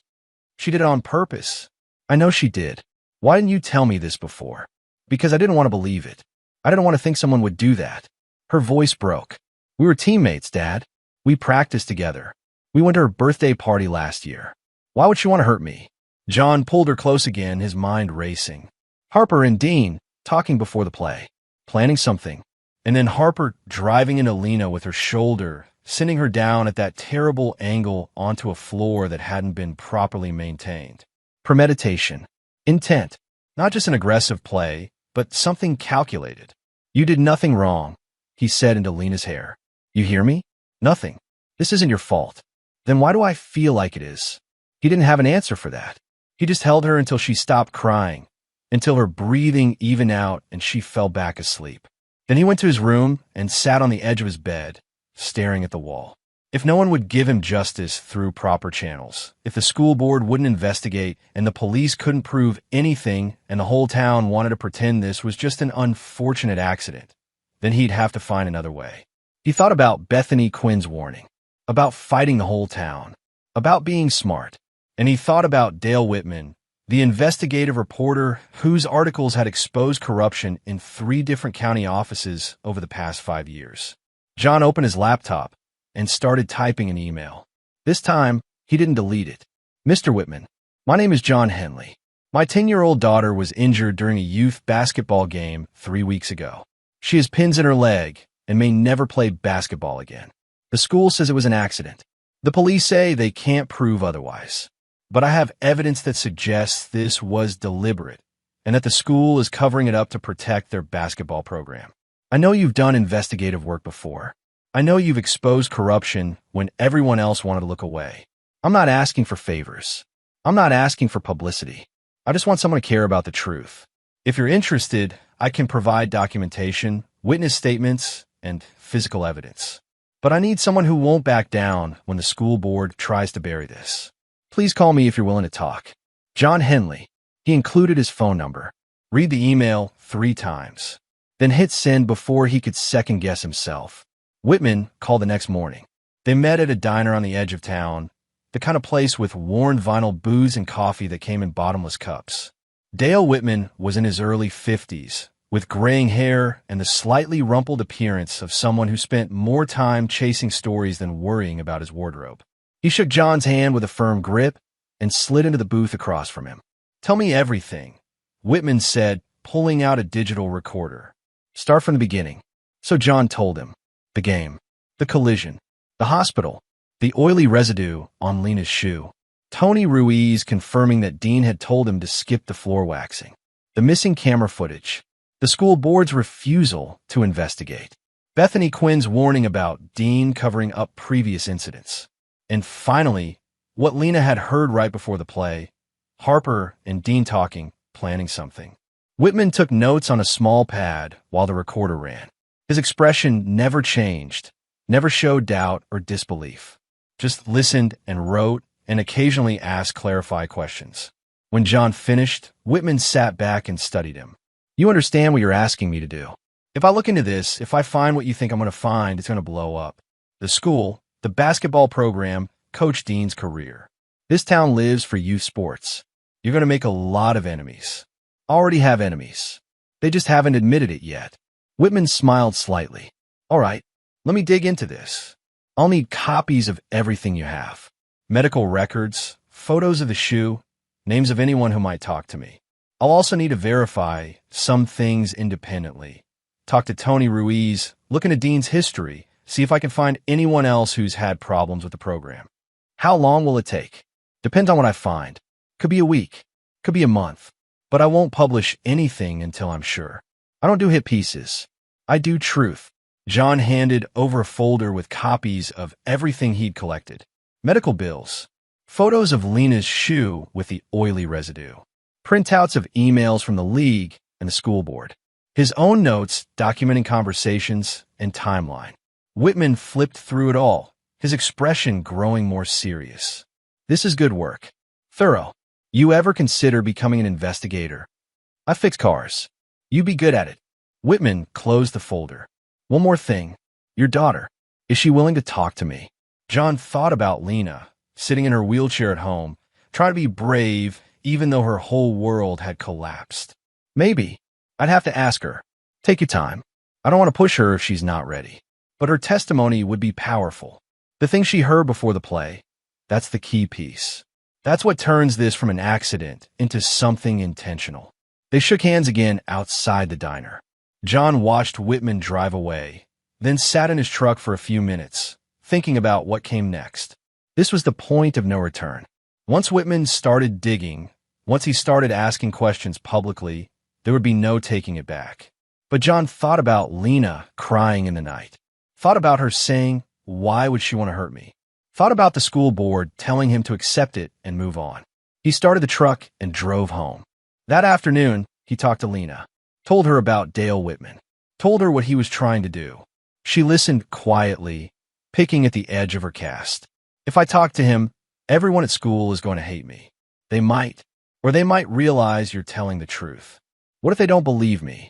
She did it on purpose. I know she did. Why didn't you tell me this before? Because I didn't want to believe it. I didn't want to think someone would do that. Her voice broke. We were teammates, Dad. We practiced together. We went to her birthday party last year. Why would she want to hurt me? John pulled her close again, his mind racing. Harper and Dean talking before the play, planning something, and then Harper driving into Lena with her shoulder, sending her down at that terrible angle onto a floor that hadn't been properly maintained. Premeditation. Intent. Not just an aggressive play, but something calculated. You did nothing wrong, he said into Lena's hair. You hear me? Nothing. This isn't your fault. Then why do I feel like it is? He didn't have an answer for that. He just held her until she stopped crying, until her breathing evened out and she fell back asleep. Then he went to his room and sat on the edge of his bed, staring at the wall. If no one would give him justice through proper channels, if the school board wouldn't investigate and the police couldn't prove anything and the whole town wanted to pretend this was just an unfortunate accident, then he'd have to find another way. He thought about Bethany Quinn's warning, about fighting the whole town, about being smart, and he thought about Dale Whitman, the investigative reporter whose articles had exposed corruption in 3 different county offices over the past 5 years. John opened his laptop and started typing an email. This time, he didn't delete it. Mr. Whitman, my name is John Henley. My 10-year-old daughter was injured during a youth basketball game 3 weeks ago. She has pins in her leg and may never play basketball again. The school says it was an accident. The police say they can't prove otherwise. But I have evidence that suggests this was deliberate and that the school is covering it up to protect their basketball program. I know you've done investigative work before. I know you've exposed corruption when everyone else wanted to look away. I'm not asking for favors. I'm not asking for publicity. I just want someone to care about the truth. If you're interested, I can provide documentation, witness statements, and physical evidence. But I need someone who won't back down when the school board tries to bury this. Please call me if you're willing to talk. John Henley. He included his phone number. Read the email 3 times. Then hit send before he could second-guess himself. Whitman called the next morning. They met at a diner on the edge of town, the kind of place with worn vinyl booze and coffee that came in bottomless cups. Dale Whitman was in his early 50s, with graying hair and the slightly rumpled appearance of someone who spent more time chasing stories than worrying about his wardrobe. He shook John's hand with a firm grip and slid into the booth across from him. Tell me everything, Whitman said, pulling out a digital recorder. Start from the beginning. So John told him. The game. The collision. The hospital. The oily residue on Lena's shoe. Tony Ruiz confirming that Dean had told him to skip the floor waxing. The missing camera footage. The school board's refusal to investigate. Bethany Quinn's warning about Dean covering up previous incidents. And finally, what Lena had heard right before the play, Harper and Dean talking, planning something. Whitman took notes on a small pad while the recorder ran. His expression never changed, never showed doubt or disbelief. Just listened and wrote and occasionally asked clarifying questions. When John finished, Whitman sat back and studied him. You understand what you're asking me to do. If I look into this, if I find what you think I'm going to find, it's going to blow up. The school, the basketball program, Coach Dean's career. This town lives for youth sports. You're going to make a lot of enemies. Already have enemies. They just haven't admitted it yet. Whitman smiled slightly. All right, let me dig into this. I'll need copies of everything you have. Medical records, photos of the shoe, names of anyone who might talk to me. I'll also need to verify some things independently. Talk to Tony Ruiz, look into Dean's history, see if I can find anyone else who's had problems with the program. How long will it take? Depends on what I find. Could be a week, could be a month, but I won't publish anything until I'm sure. I don't do hit pieces. I do truth. John handed over a folder with copies of everything he'd collected. Medical bills, photos of Lena's shoe with the oily residue, printouts of emails from the league and the school board, his own notes documenting conversations and timeline. Whitman flipped through it all, his expression growing more serious. This is good work. Thorough. You ever consider becoming an investigator? I fix cars. You be good at it. Whitman closed the folder. One more thing. Your daughter. Is she willing to talk to me? John thought about Lena, sitting in her wheelchair at home, trying to be brave even though her whole world had collapsed. Maybe. I'd have to ask her. Take your time. I don't want to push her if she's not ready. But her testimony would be powerful. The thing she heard before the play, that's the key piece. That's what turns this from an accident into something intentional. They shook hands again outside the diner. John watched Whitman drive away, then sat in his truck for a few minutes, thinking about what came next. This was the point of no return. Once Whitman started digging, once he started asking questions publicly, there would be no taking it back. But John thought about Lena crying in the night. Thought about her saying, "Why would she want to hurt me?" Thought about the school board telling him to accept it and move on. He started the truck and drove home. That afternoon, he talked to Lena, told her about Dale Whitman, told her what he was trying to do. She listened quietly, picking at the edge of her cast. If I talk to him, everyone at school is going to hate me. They might, or they might realize you're telling the truth. What if they don't believe me?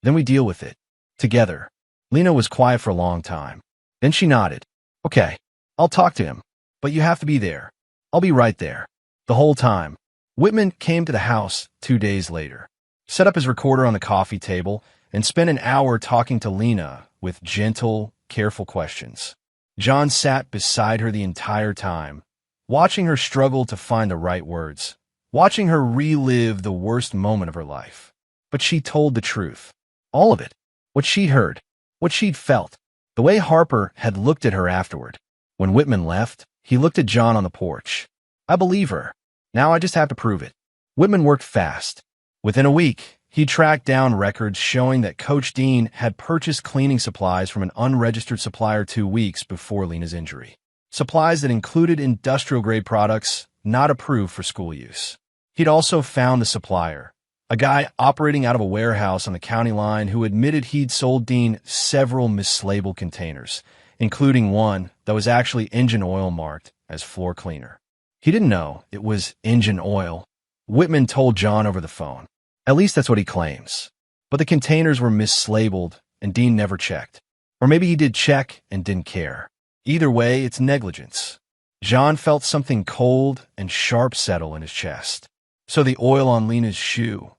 Then we deal with it. Together. Lena was quiet for a long time. Then she nodded. Okay, I'll talk to him, but you have to be there. I'll be right there. The whole time. Whitman came to the house 2 days later, set up his recorder on the coffee table, and spent an hour talking to Lena with gentle, careful questions. John sat beside her the entire time, watching her struggle to find the right words, watching her relive the worst moment of her life. But she told the truth. All of it. What she'd heard. What she'd felt. The way Harper had looked at her afterward. When Whitman left, he looked at John on the porch. I believe her. Now I just have to prove it. Whitman worked fast. Within a week, he tracked down records showing that Coach Dean had purchased cleaning supplies from an unregistered supplier 2 weeks before Lena's injury. Supplies that included industrial-grade products not approved for school use. He'd also found the supplier, a guy operating out of a warehouse on the county line who admitted he'd sold Dean several mislabeled containers, including one that was actually engine oil marked as floor cleaner. He didn't know it was engine oil. Whitman told John over the phone. At least that's what he claims. But the containers were mislabeled and Dean never checked. Or maybe he did check and didn't care. Either way, it's negligence. John felt something cold and sharp settle in his chest. So the oil on Lena's shoe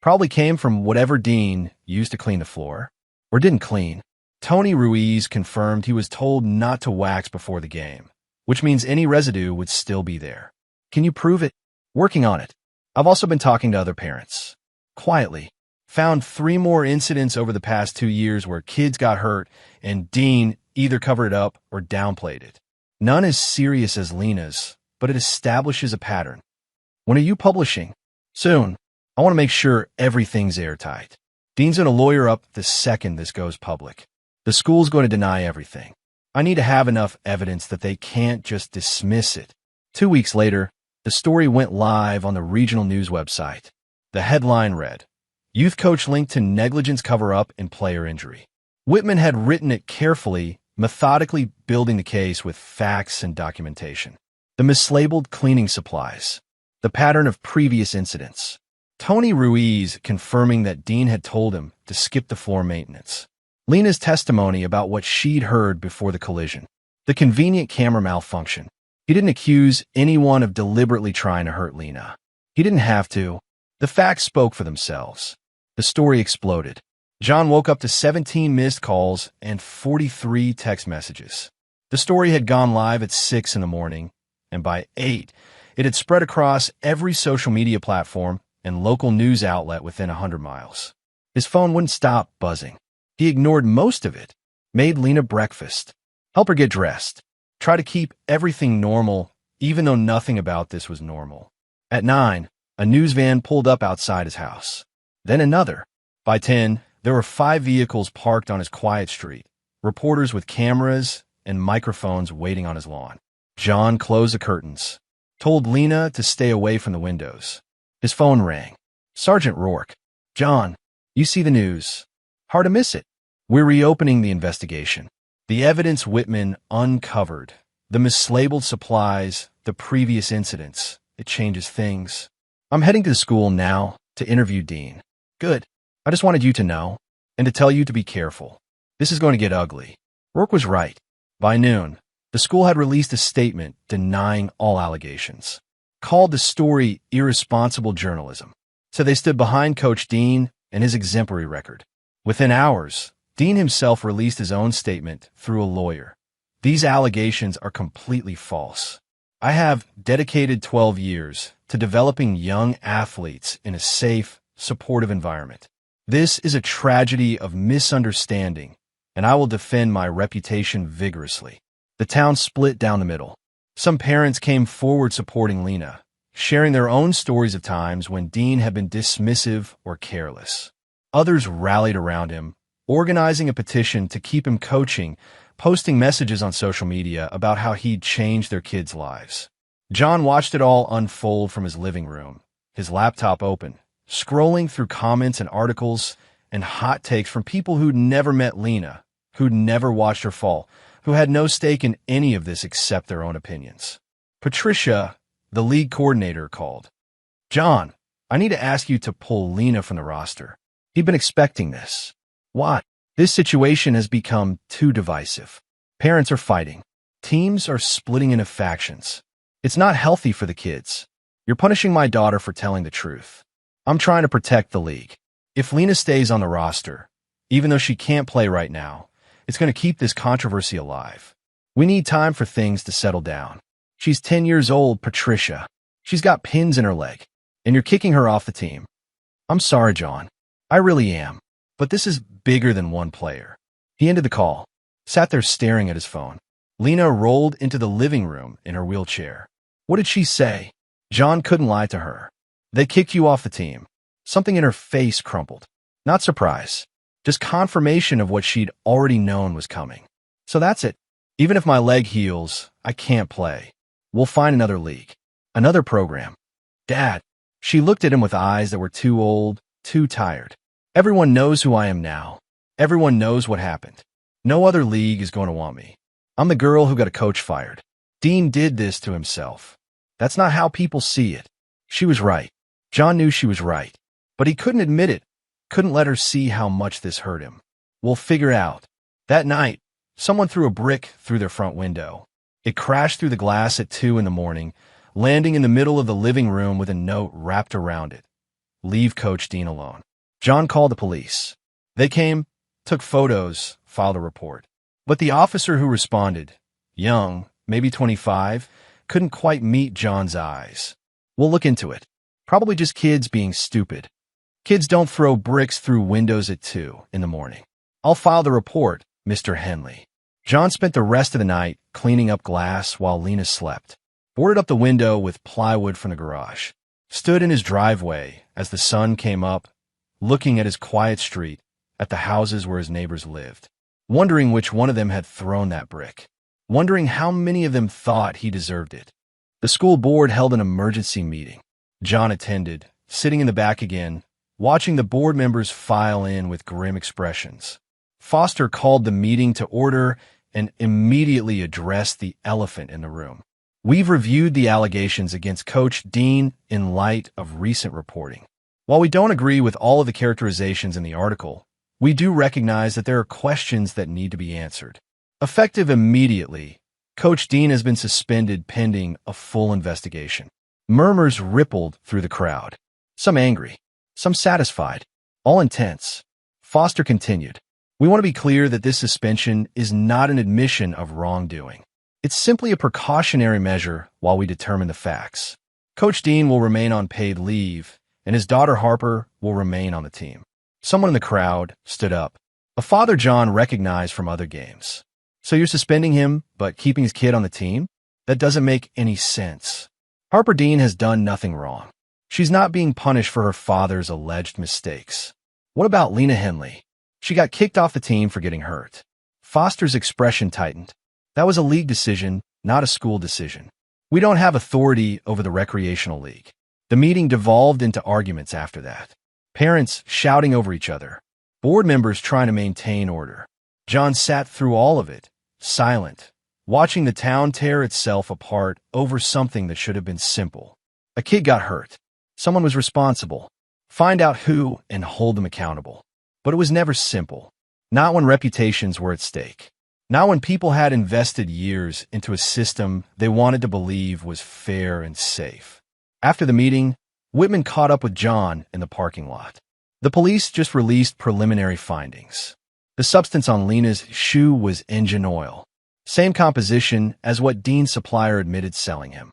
probably came from whatever Dean used to clean the floor, or didn't clean. Tony Ruiz confirmed he was told not to wax before the game, which means any residue would still be there. Can you prove it? Working on it. I've also been talking to other parents. Quietly. Found 3 more incidents over the past 2 years where kids got hurt and Dean either covered it up or downplayed it. None as serious as Lena's, but it establishes a pattern. When are you publishing? Soon. I want to make sure everything's airtight. Dean's going to lawyer up the second this goes public. The school's going to deny everything. I need to have enough evidence that they can't just dismiss it. 2 weeks later, the story went live on the regional news website. The headline read, Youth coach linked to negligence cover-up and player injury. Whitman had written it carefully, methodically building the case with facts and documentation. the mislabeled cleaning supplies, the pattern of previous incidents. Tony Ruiz confirming that Dean had told him to skip the floor maintenance. Lena's testimony about what she'd heard before the collision. The convenient camera malfunction. He didn't accuse anyone of deliberately trying to hurt Lena. He didn't have to. The facts spoke for themselves. The story exploded. John woke up to 17 missed calls and 43 text messages. The story had gone live at 6 in the morning, and by 8, it had spread across every social media platform and local news outlet within 100 miles. His phone wouldn't stop buzzing. He ignored most of it, made Lena breakfast, helped her get dressed, tried to keep everything normal, even though nothing about this was normal. At 9, a news van pulled up outside his house. Then another. By 10, there were 5 vehicles parked on his quiet street, reporters with cameras and microphones waiting on his lawn. John closed the curtains, told Lena to stay away from the windows. His phone rang. Sergeant Rourke. John, you see the news. Hard to miss it. We're reopening the investigation. The evidence Whitman uncovered, the mislabeled supplies, the previous incidents, it changes things. I'm heading to the school now to interview Dean. Good. I just wanted you to know, and to tell you to be careful. This is going to get ugly. Rourke was right. By noon, the school had released a statement denying all allegations, called the story irresponsible journalism. So they stood behind Coach Dean and his exemplary record. Within hours, Dean himself released his own statement through a lawyer. These allegations are completely false. I have dedicated 12 years to developing young athletes in a safe, supportive environment. This is a tragedy of misunderstanding, and I will defend my reputation vigorously. The town split down the middle. Some parents came forward supporting Lena, sharing their own stories of times when Dean had been dismissive or careless. Others rallied around him, organizing a petition to keep him coaching, posting messages on social media about how he'd changed their kids' lives. John watched it all unfold from his living room, his laptop open, scrolling through comments and articles and hot takes from people who'd never met Lena, who'd never watched her fall, who had no stake in any of this except their own opinions. Patricia, the league coordinator, called. John, I need to ask you to pull Lena from the roster. He'd been expecting this. Why? This situation has become too divisive. Parents are fighting. Teams are splitting into factions. It's not healthy for the kids. You're punishing my daughter for telling the truth. I'm trying to protect the league. If Lena stays on the roster, even though she can't play right now, it's going to keep this controversy alive. We need time for things to settle down. She's 10 years old, Patricia. She's got pins in her leg, and you're kicking her off the team. I'm sorry, John. I really am. But this is bigger than one player. He ended the call, sat there staring at his phone. Lena rolled into the living room in her wheelchair. What did she say? John couldn't lie to her. They kicked you off the team. Something in her face crumpled. Not surprise. Just confirmation of what she'd already known was coming. So that's it. Even if my leg heals, I can't play. We'll find another league. Another program. Dad. She looked at him with eyes that were too old, too tired. Everyone knows who I am now. Everyone knows what happened. No other league is going to want me. I'm the girl who got a coach fired. Dean did this to himself. That's not how people see it. She was right. John knew she was right. But he couldn't admit it. Couldn't let her see how much this hurt him. We'll figure it out. That night, someone threw a brick through their front window. It crashed through the glass at 2 in the morning, landing in the middle of the living room with a note wrapped around it. Leave Coach Dean alone. John called the police. They came, took photos, filed a report. But the officer who responded, young, maybe 25, couldn't quite meet John's eyes. We'll look into it. Probably just kids being stupid. Kids don't throw bricks through windows at 2 in the morning. I'll file the report, Mr. Henley. John spent the rest of the night cleaning up glass while Lena slept. Boarded up the window with plywood from the garage. Stood in his driveway as the sun came up, looking at his quiet street, at the houses where his neighbors lived. Wondering which one of them had thrown that brick. Wondering how many of them thought he deserved it. The school board held an emergency meeting. John attended, sitting in the back again, watching the board members file in with grim expressions. Foster called the meeting to order and immediately addressed the elephant in the room. We've reviewed the allegations against Coach Dean in light of recent reporting. While we don't agree with all of the characterizations in the article, we do recognize that there are questions that need to be answered. Effective immediately, Coach Dean has been suspended pending a full investigation. Murmurs rippled through the crowd. Some angry, some satisfied, all intense. Foster continued. We want to be clear that this suspension is not an admission of wrongdoing. It's simply a precautionary measure while we determine the facts. Coach Dean will remain on paid leave, and his daughter Harper will remain on the team. Someone in the crowd stood up. A father John recognized from other games. So you're suspending him, but keeping his kid on the team? That doesn't make any sense. Harper Dean has done nothing wrong. She's not being punished for her father's alleged mistakes. What about Lena Henley? She got kicked off the team for getting hurt. Foster's expression tightened. That was a league decision, not a school decision. We don't have authority over the recreational league. The meeting devolved into arguments after that. Parents shouting over each other. Board members trying to maintain order. John sat through all of it, silent, watching the town tear itself apart over something that should have been simple. A kid got hurt. Someone was responsible. Find out who and hold them accountable. But it was never simple. Not when reputations were at stake. Not when people had invested years into a system they wanted to believe was fair and safe. After the meeting, Whitman caught up with John in the parking lot. The police just released preliminary findings. The substance on Lena's shoe was engine oil. Same composition as what Dean's supplier admitted selling him.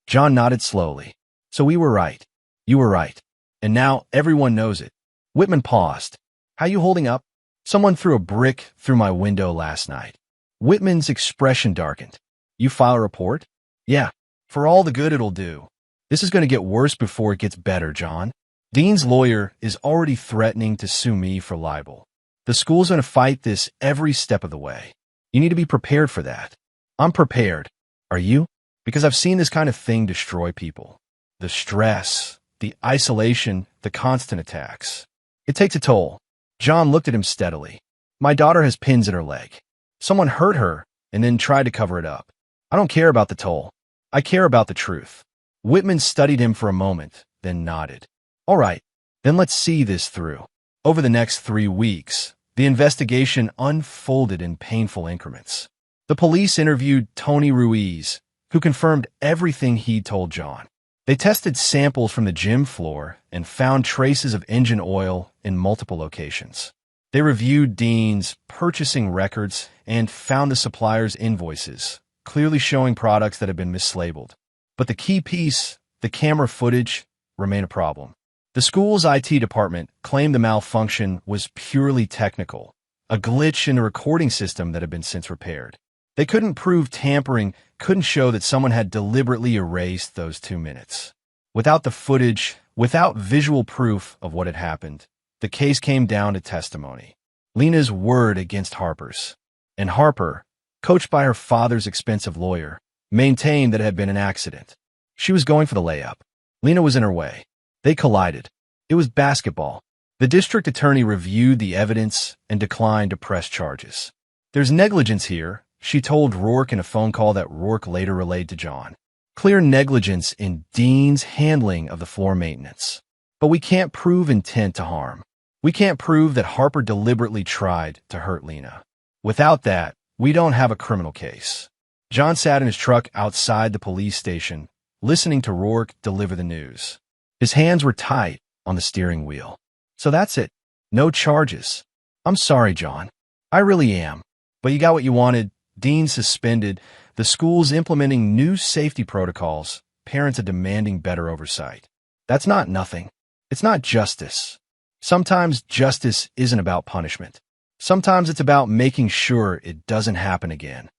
John nodded slowly. So we were right. You were right. And now everyone knows it. Whitman paused. How you holding up? Someone threw a brick through my window last night. Whitman's expression darkened. You file a report? Yeah, for all the good it'll do. This is going to get worse before it gets better, John. Dean's lawyer is already threatening to sue me for libel. The school's going to fight this every step of the way. You need to be prepared for that. I'm prepared. Are you? Because I've seen this kind of thing destroy people. The stress, the isolation, the constant attacks. It takes a toll. John looked at him steadily. My daughter has pins in her leg. Someone hurt her and then tried to cover it up. I don't care about the toll. I care about the truth. Whitman studied him for a moment, then nodded. All right, then let's see this through. Over the next 3 weeks, the investigation unfolded in painful increments. The police interviewed Tony Ruiz, who confirmed everything he'd told John. They tested samples from the gym floor and found traces of engine oil in multiple locations. They reviewed Dean's purchasing records and found the supplier's invoices, clearly showing products that had been mislabeled. But the key piece, the camera footage, remained a problem. The school's IT department claimed the malfunction was purely technical, a glitch in the recording system that had been since repaired. They couldn't prove tampering, couldn't show that someone had deliberately erased those 2 minutes. Without the footage, without visual proof of what had happened, the case came down to testimony. Lena's word against Harper's. And Harper, coached by her father's expensive lawyer, maintained that it had been an accident. She was going for the layup. Lena was in her way. They collided. It was basketball. The district attorney reviewed the evidence and declined to press charges. There's negligence here, she told Rourke in a phone call that Rourke later relayed to John. Clear negligence in Dean's handling of the floor maintenance. But we can't prove intent to harm. We can't prove that Harper deliberately tried to hurt Lena. Without that, we don't have a criminal case. John sat in his truck outside the police station, listening to Rourke deliver the news. His hands were tight on the steering wheel. So that's it. No charges. I'm sorry, John. I really am. But you got what you wanted. Dean suspended, the school's implementing new safety protocols, parents are demanding better oversight. That's not nothing. It's not justice. Sometimes justice isn't about punishment. Sometimes it's about making sure it doesn't happen again.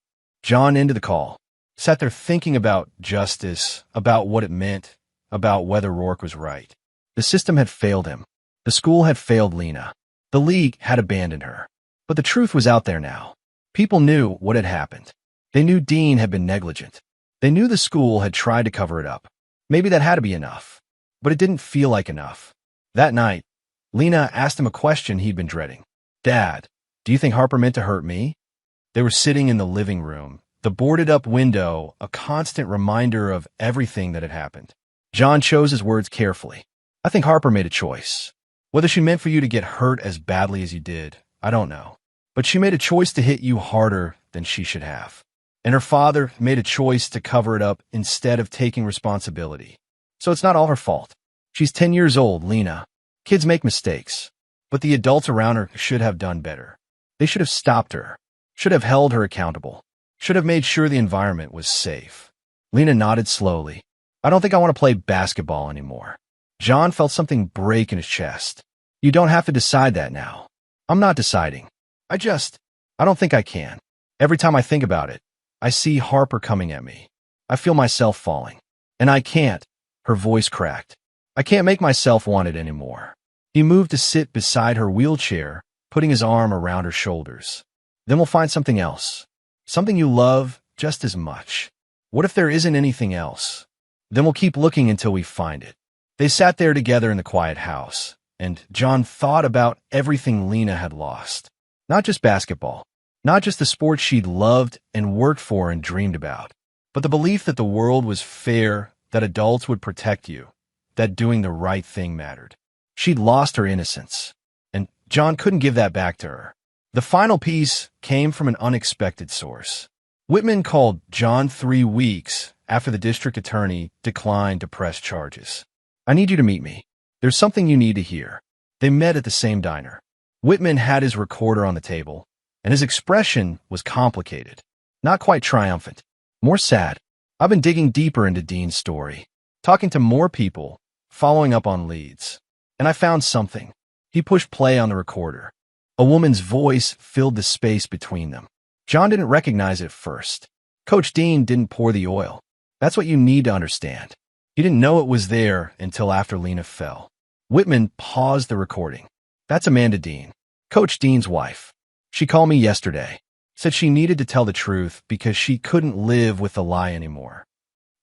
John ended the call, sat there thinking about justice, about what it meant, about whether Rourke was right. The system had failed him. The school had failed Lena. The league had abandoned her. But the truth was out there now. People knew what had happened. They knew Dean had been negligent. They knew the school had tried to cover it up. Maybe that had to be enough. But it didn't feel like enough. That night, Lena asked him a question he'd been dreading. Dad, do you think Harper meant to hurt me? They were sitting in the living room, The boarded-up window, a constant reminder of everything that had happened. John chose his words carefully. I think Harper made a choice. Whether she meant for you to get hurt as badly as you did, I don't know. But she made a choice to hit you harder than she should have. And her father made a choice to cover it up instead of taking responsibility. So it's not all her fault. She's 10 years old, Lena. Kids make mistakes. But the adults around her should have done better. They should have stopped her. Should have held her accountable. Should have made sure the environment was safe. Lena nodded slowly. I don't think I want to play basketball anymore. John felt something break in his chest. You don't have to decide that now. I'm not deciding. I don't think I can. Every time I think about it, I see Harper coming at me. I feel myself falling. And I can't. Her voice cracked. I can't make myself want it anymore. He moved to sit beside her wheelchair, putting his arm around her shoulders. Then we'll find something else. Something you love just as much. What if there isn't anything else? Then we'll keep looking until we find it. They sat there together in the quiet house, and John thought about everything Lena had lost. Not just basketball, not just the sport she'd loved and worked for and dreamed about, but the belief that the world was fair, that adults would protect you, that doing the right thing mattered. She'd lost her innocence, and John couldn't give that back to her. The final piece came from an unexpected source. Whitman called John 3 weeks after the district attorney declined to press charges. I need you to meet me. There's something you need to hear. They met at the same diner. Whitman had his recorder on the table, and his expression was complicated. Not quite triumphant. More sad. I've been digging deeper into Dean's story, talking to more people, following up on leads. And I found something. He pushed play on the recorder. A woman's voice filled the space between them. John didn't recognize it at first. Coach Dean didn't pour the oil. That's what you need to understand. He didn't know it was there until after Lena fell. Whitman paused the recording. That's Amanda Dean, Coach Dean's wife. She called me yesterday. Said she needed to tell the truth because she couldn't live with the lie anymore.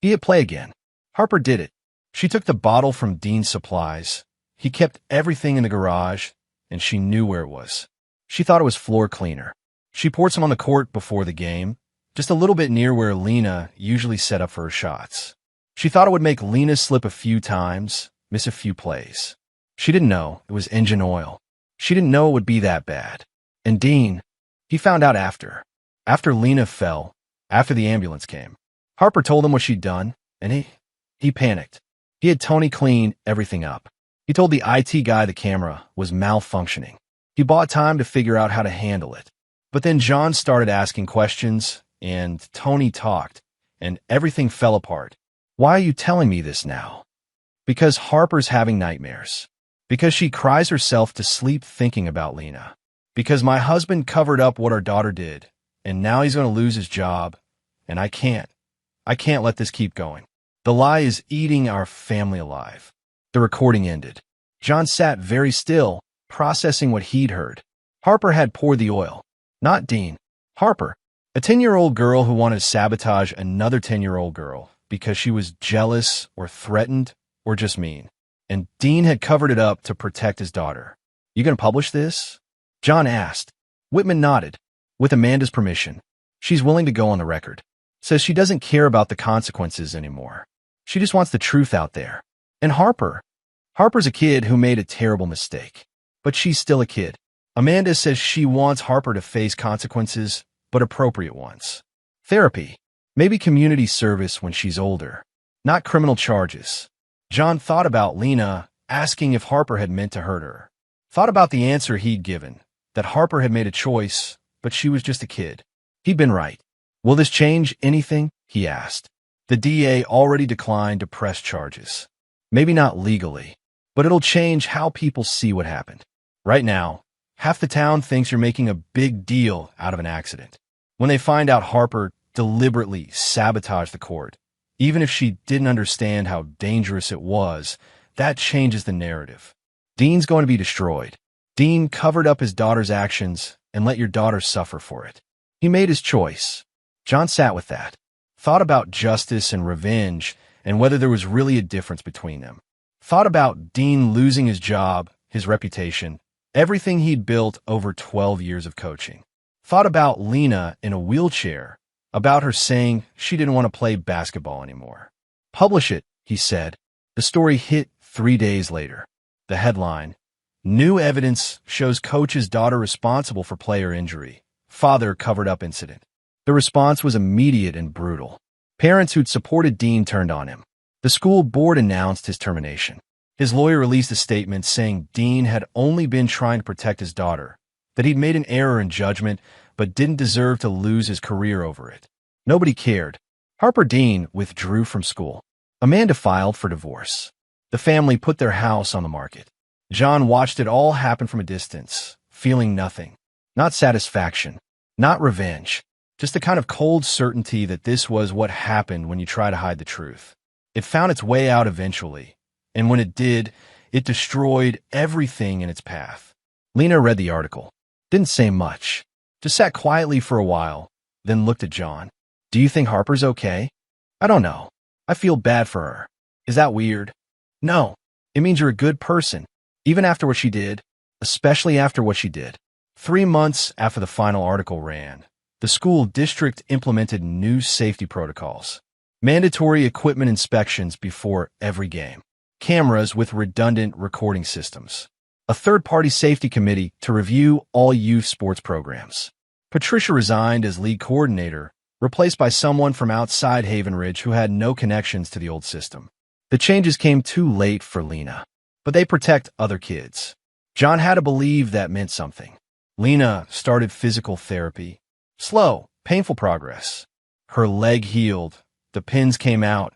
He hit play again. Harper did it. She took the bottle from Dean's supplies. He kept everything in the garage, and she knew where it was. She thought it was floor cleaner. She poured some on the court before the game, just a little bit near where Lena usually set up for her shots. She thought it would make Lena slip a few times, miss a few plays. She didn't know it was engine oil. She didn't know it would be that bad. And Dean, he found out after. After Lena fell, after the ambulance came. Harper told him what she'd done, and he panicked. He had Tony clean everything up. He told the IT guy the camera was malfunctioning. He bought time to figure out how to handle it. But then John started asking questions, and Tony talked, and everything fell apart. Why are you telling me this now? Because Harper's having nightmares. Because she cries herself to sleep thinking about Lena. Because my husband covered up what our daughter did, and now he's going to lose his job, and I can't let this keep going. The lie is eating our family alive. The recording ended. John sat very still, processing what he'd heard. Harper had poured the oil. Not Dean. Harper, a 10-year-old girl who wanted to sabotage another 10-year-old girl because she was jealous or threatened or just mean. And Dean had covered it up to protect his daughter. You gonna publish this? John asked. Whitman nodded. With Amanda's permission. She's willing to go on the record. Says she doesn't care about the consequences anymore. She just wants the truth out there. And Harper's a kid who made a terrible mistake. But she's still a kid. Amanda says she wants Harper to face consequences, but appropriate ones. Therapy. Maybe community service when she's older. Not criminal charges. John thought about Lena asking if Harper had meant to hurt her. Thought about the answer he'd given, that Harper had made a choice, but she was just a kid. He'd been right. Will this change anything? He asked. The DA already declined to press charges. Maybe not legally, but it'll change how people see what happened. Right now, half the town thinks you're making a big deal out of an accident. When they find out Harper deliberately sabotaged the court, even if she didn't understand how dangerous it was, that changes the narrative. Dean's going to be destroyed. Dean covered up his daughter's actions and let your daughter suffer for it. He made his choice. John sat with that, thought about justice and revenge and whether there was really a difference between them. Thought about Dean losing his job, his reputation, everything he'd built over 12 years of coaching. Thought about Lena in a wheelchair about her saying she didn't want to play basketball anymore. Publish it, he said. The story hit 3 days later. The headline: New evidence shows coach's daughter responsible for player injury. Father covered up incident. The response was immediate and brutal. Parents who'd supported Dean turned on him. The school board announced his termination. His lawyer released a statement saying Dean had only been trying to protect his daughter, that he'd made an error in judgment but didn't deserve to lose his career over it. Nobody cared. Harper Dean withdrew from school. Amanda filed for divorce. The family put their house on the market. John watched it all happen from a distance, feeling nothing. Not satisfaction, not revenge, just a kind of cold certainty that this was what happened when you try to hide the truth. It found its way out eventually, and when it did, it destroyed everything in its path. Lena read the article. Didn't say much. Just sat quietly for a while, then looked at John. Do you think Harper's okay? I don't know. I feel bad for her. Is that weird? No. It means you're a good person, even after what she did, especially after what she did. 3 months after the final article ran, the school district implemented new safety protocols. Mandatory equipment inspections before every game. Cameras with redundant recording systems. A third-party safety committee to review all youth sports programs. Patricia resigned as league coordinator, replaced by someone from outside Haven Ridge who had no connections to the old system. The changes came too late for Lena, but they protect other kids. John had to believe that meant something. Lena started physical therapy. Slow, painful progress. Her leg healed, the pins came out,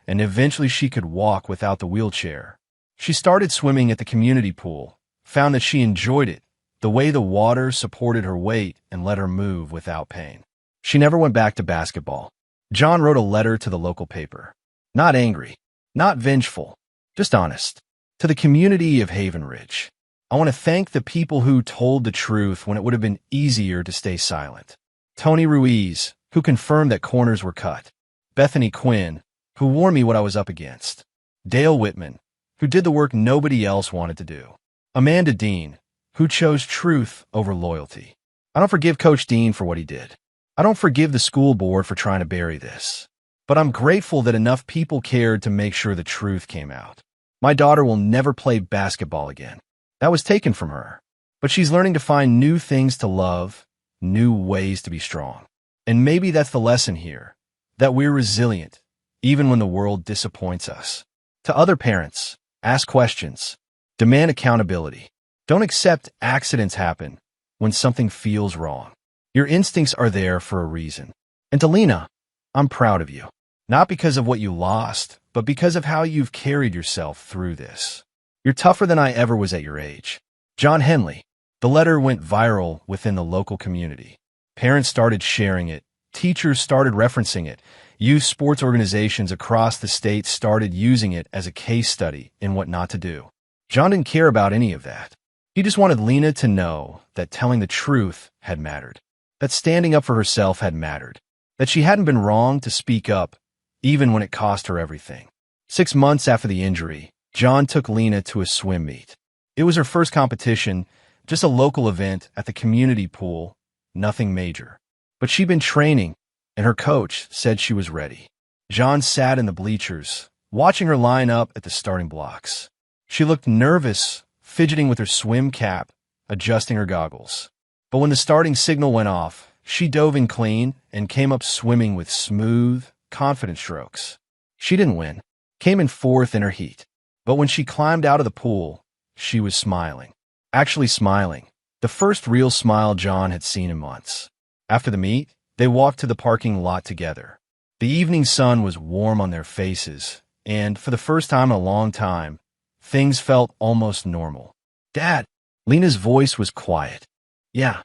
and eventually she could walk without the wheelchair. She started swimming at the community pool, found that she enjoyed it, the way the water supported her weight and let her move without pain. She never went back to basketball. John wrote a letter to the local paper. Not angry, not vengeful, just honest. To the community of Haven Ridge. I want to thank the people who told the truth when it would have been easier to stay silent. Tony Ruiz, who confirmed that corners were cut. Bethany Quinn, who warned me what I was up against. Dale Whitman, who did the work nobody else wanted to do. Amanda Dean, who chose truth over loyalty. I don't forgive Coach Dean for what he did. I don't forgive the school board for trying to bury this. But I'm grateful that enough people cared to make sure the truth came out. My daughter will never play basketball again. That was taken from her. But she's learning to find new things to love, new ways to be strong. And maybe that's the lesson here, that we're resilient, even when the world disappoints us. To other parents, ask questions. Demand accountability. Don't accept accidents happen when something feels wrong. Your instincts are there for a reason. And to Lena, I'm proud of you. Not because of what you lost, but because of how you've carried yourself through this. You're tougher than I ever was at your age. John Henley. The letter went viral within the local community. Parents started sharing it. Teachers started referencing it. Youth sports organizations across the state started using it as a case study in what not to do. John didn't care about any of that. He just wanted Lena to know that telling the truth had mattered, that standing up for herself had mattered, that she hadn't been wrong to speak up, even when it cost her everything. 6 months after the injury, John took Lena to a swim meet. It was her first competition, just a local event at the community pool, nothing major. But she'd been training, and her coach said she was ready. John sat in the bleachers, watching her line up at the starting blocks. She looked nervous, fidgeting with her swim cap, adjusting her goggles. But when the starting signal went off, she dove in clean and came up swimming with smooth, confident strokes. She didn't win, came in fourth in her heat. But when she climbed out of the pool, she was smiling. Actually smiling. The first real smile John had seen in months. After the meet, they walked to the parking lot together. The evening sun was warm on their faces, and for the first time in a long time, things felt almost normal. Dad, Lena's voice was quiet. Yeah.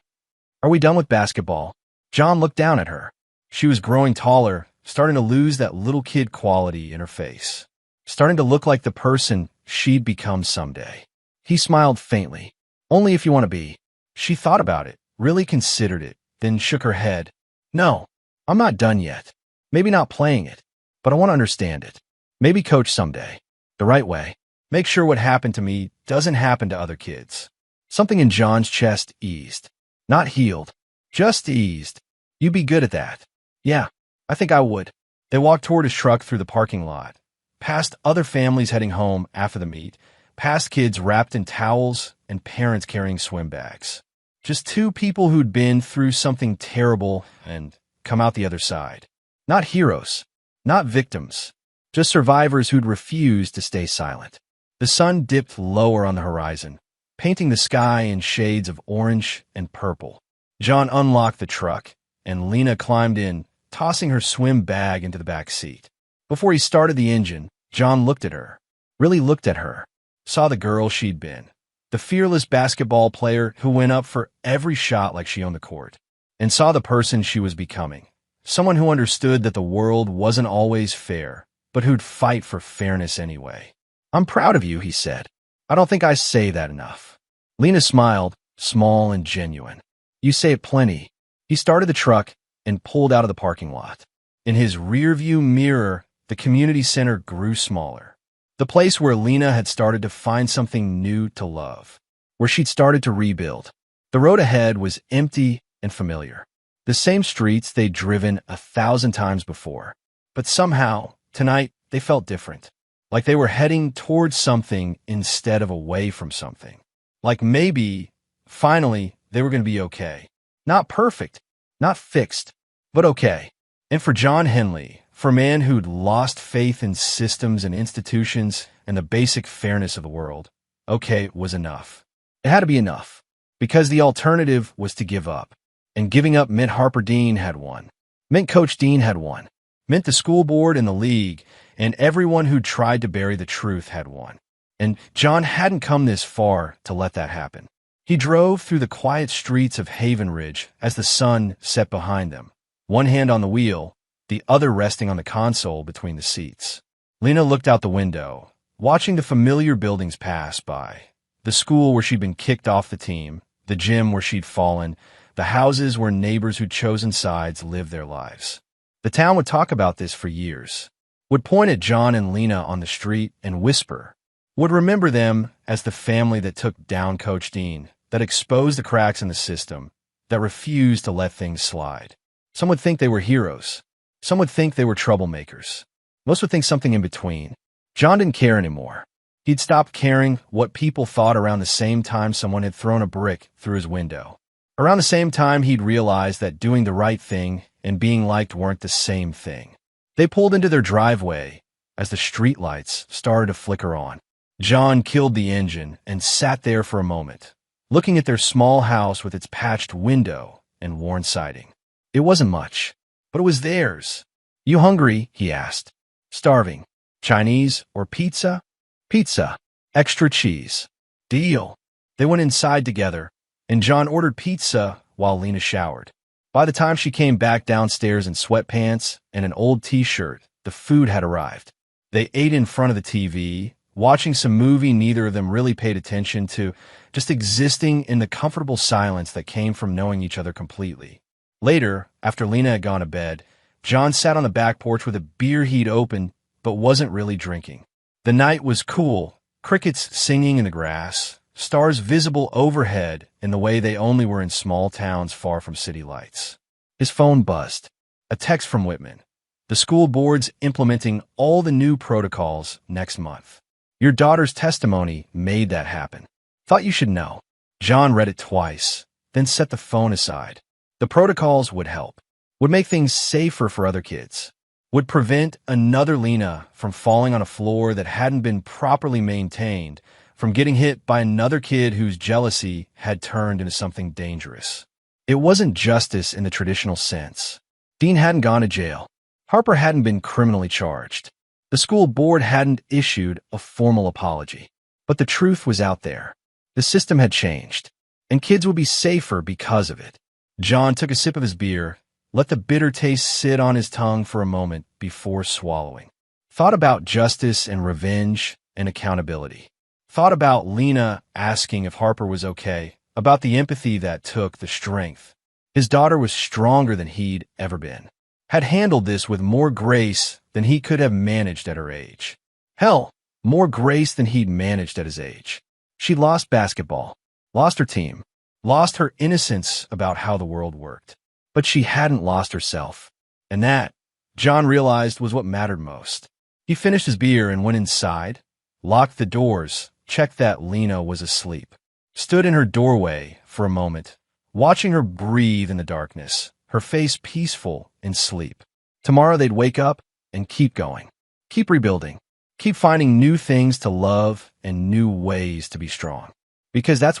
Are we done with basketball? John looked down at her. She was growing taller, starting to lose that little kid quality in her face. Starting to look like the person she'd become someday. He smiled faintly. Only if you want to be. She thought about it, really considered it, then shook her head. No, I'm not done yet. Maybe not playing it, but I want to understand it. Maybe coach someday. The right way. Make sure what happened to me doesn't happen to other kids. Something in John's chest eased. Not healed, just eased. You be good at that. Yeah, I think I would. They walked toward his truck through the parking lot, past other families heading home after the meet, past kids wrapped in towels and parents carrying swim bags. Just two people who'd been through something terrible and come out the other side. Not heroes, not victims, just survivors who'd refused to stay silent. The sun dipped lower on the horizon, painting the sky in shades of orange and purple. John unlocked the truck, and Lena climbed in, tossing her swim bag into the back seat. Before he started the engine, John looked at her, really looked at her, saw the girl she'd been, the fearless basketball player who went up for every shot like she owned the court, and saw the person she was becoming, someone who understood that the world wasn't always fair, but who'd fight for fairness anyway. "I'm proud of you," he said. "I don't think I say that enough." Lena smiled, small and genuine. "You say it plenty." He started the truck and pulled out of the parking lot. In his rearview mirror, the community center grew smaller. The place where Lena had started to find something new to love, where she'd started to rebuild. The road ahead was empty and familiar. The same streets they'd driven 1,000 times before. But somehow, tonight, they felt different. Like they were heading towards something instead of away from something. Like maybe, finally, they were going to be okay. Not perfect, not fixed, but okay. And for John Henley, for a man who'd lost faith in systems and institutions and the basic fairness of the world, okay was enough. It had to be enough, because the alternative was to give up. And giving up meant Harper Dean had won, meant Coach Dean had won, meant the school board and the league, and everyone who tried to bury the truth had won. And John hadn't come this far to let that happen. He drove through the quiet streets of Haven Ridge as the sun set behind them, one hand on the wheel, the other resting on the console between the seats. Lena looked out the window, watching the familiar buildings pass by. The school where she'd been kicked off the team, the gym where she'd fallen, the houses where neighbors who'd chosen sides lived their lives. The town would talk about this for years, would point at John and Lena on the street and whisper, would remember them as the family that took down Coach Dean, that exposed the cracks in the system, that refused to let things slide. Some would think they were heroes. Some would think they were troublemakers. Most would think something in between. John didn't care anymore. He'd stopped caring what people thought around the same time someone had thrown a brick through his window. Around the same time he'd realized that doing the right thing and being liked weren't the same thing. They pulled into their driveway as the streetlights started to flicker on. John killed the engine and sat there for a moment, looking at their small house with its patched window and worn siding. It wasn't much, but it was theirs. "You hungry?" he asked. "Starving. Chinese or pizza?" "Pizza. Extra cheese." "Deal." They went inside together, and John ordered pizza while Lena showered. By the time she came back downstairs in sweatpants and an old t-shirt, the food had arrived. They ate in front of the TV, watching some movie neither of them really paid attention to, just existing in the comfortable silence that came from knowing each other completely. Later, after Lena had gone to bed, John sat on the back porch with a beer he'd opened but wasn't really drinking. The night was cool, crickets singing in the grass, stars visible overhead in the way they only were in small towns far from city lights. His phone buzzed. A text from Whitman. "The school board's implementing all the new protocols next month. Your daughter's testimony made that happen. Thought you should know." John read it twice, then set the phone aside. The protocols would help, would make things safer for other kids, would prevent another Lena from falling on a floor that hadn't been properly maintained, from getting hit by another kid whose jealousy had turned into something dangerous. It wasn't justice in the traditional sense. Dean hadn't gone to jail. Harper hadn't been criminally charged. The school board hadn't issued a formal apology. But the truth was out there. The system had changed, and kids would be safer because of it. John took a sip of his beer, let the bitter taste sit on his tongue for a moment before swallowing. Thought about justice and revenge and accountability. Thought about Lena asking if Harper was okay, about the empathy that took, the strength. His daughter was stronger than he'd ever been, had handled this with more grace than he could have managed at her age. Hell, more grace than he'd managed at his age. She lost basketball, lost her team, lost her innocence about how the world worked. But she hadn't lost herself. And that, John realized, was what mattered most. He finished his beer and went inside, locked the doors, checked that Lena was asleep, stood in her doorway for a moment, watching her breathe in the darkness, her face peaceful in sleep. Tomorrow they'd wake up and keep going, keep rebuilding, keep finding new things to love and new ways to be strong. Because that's what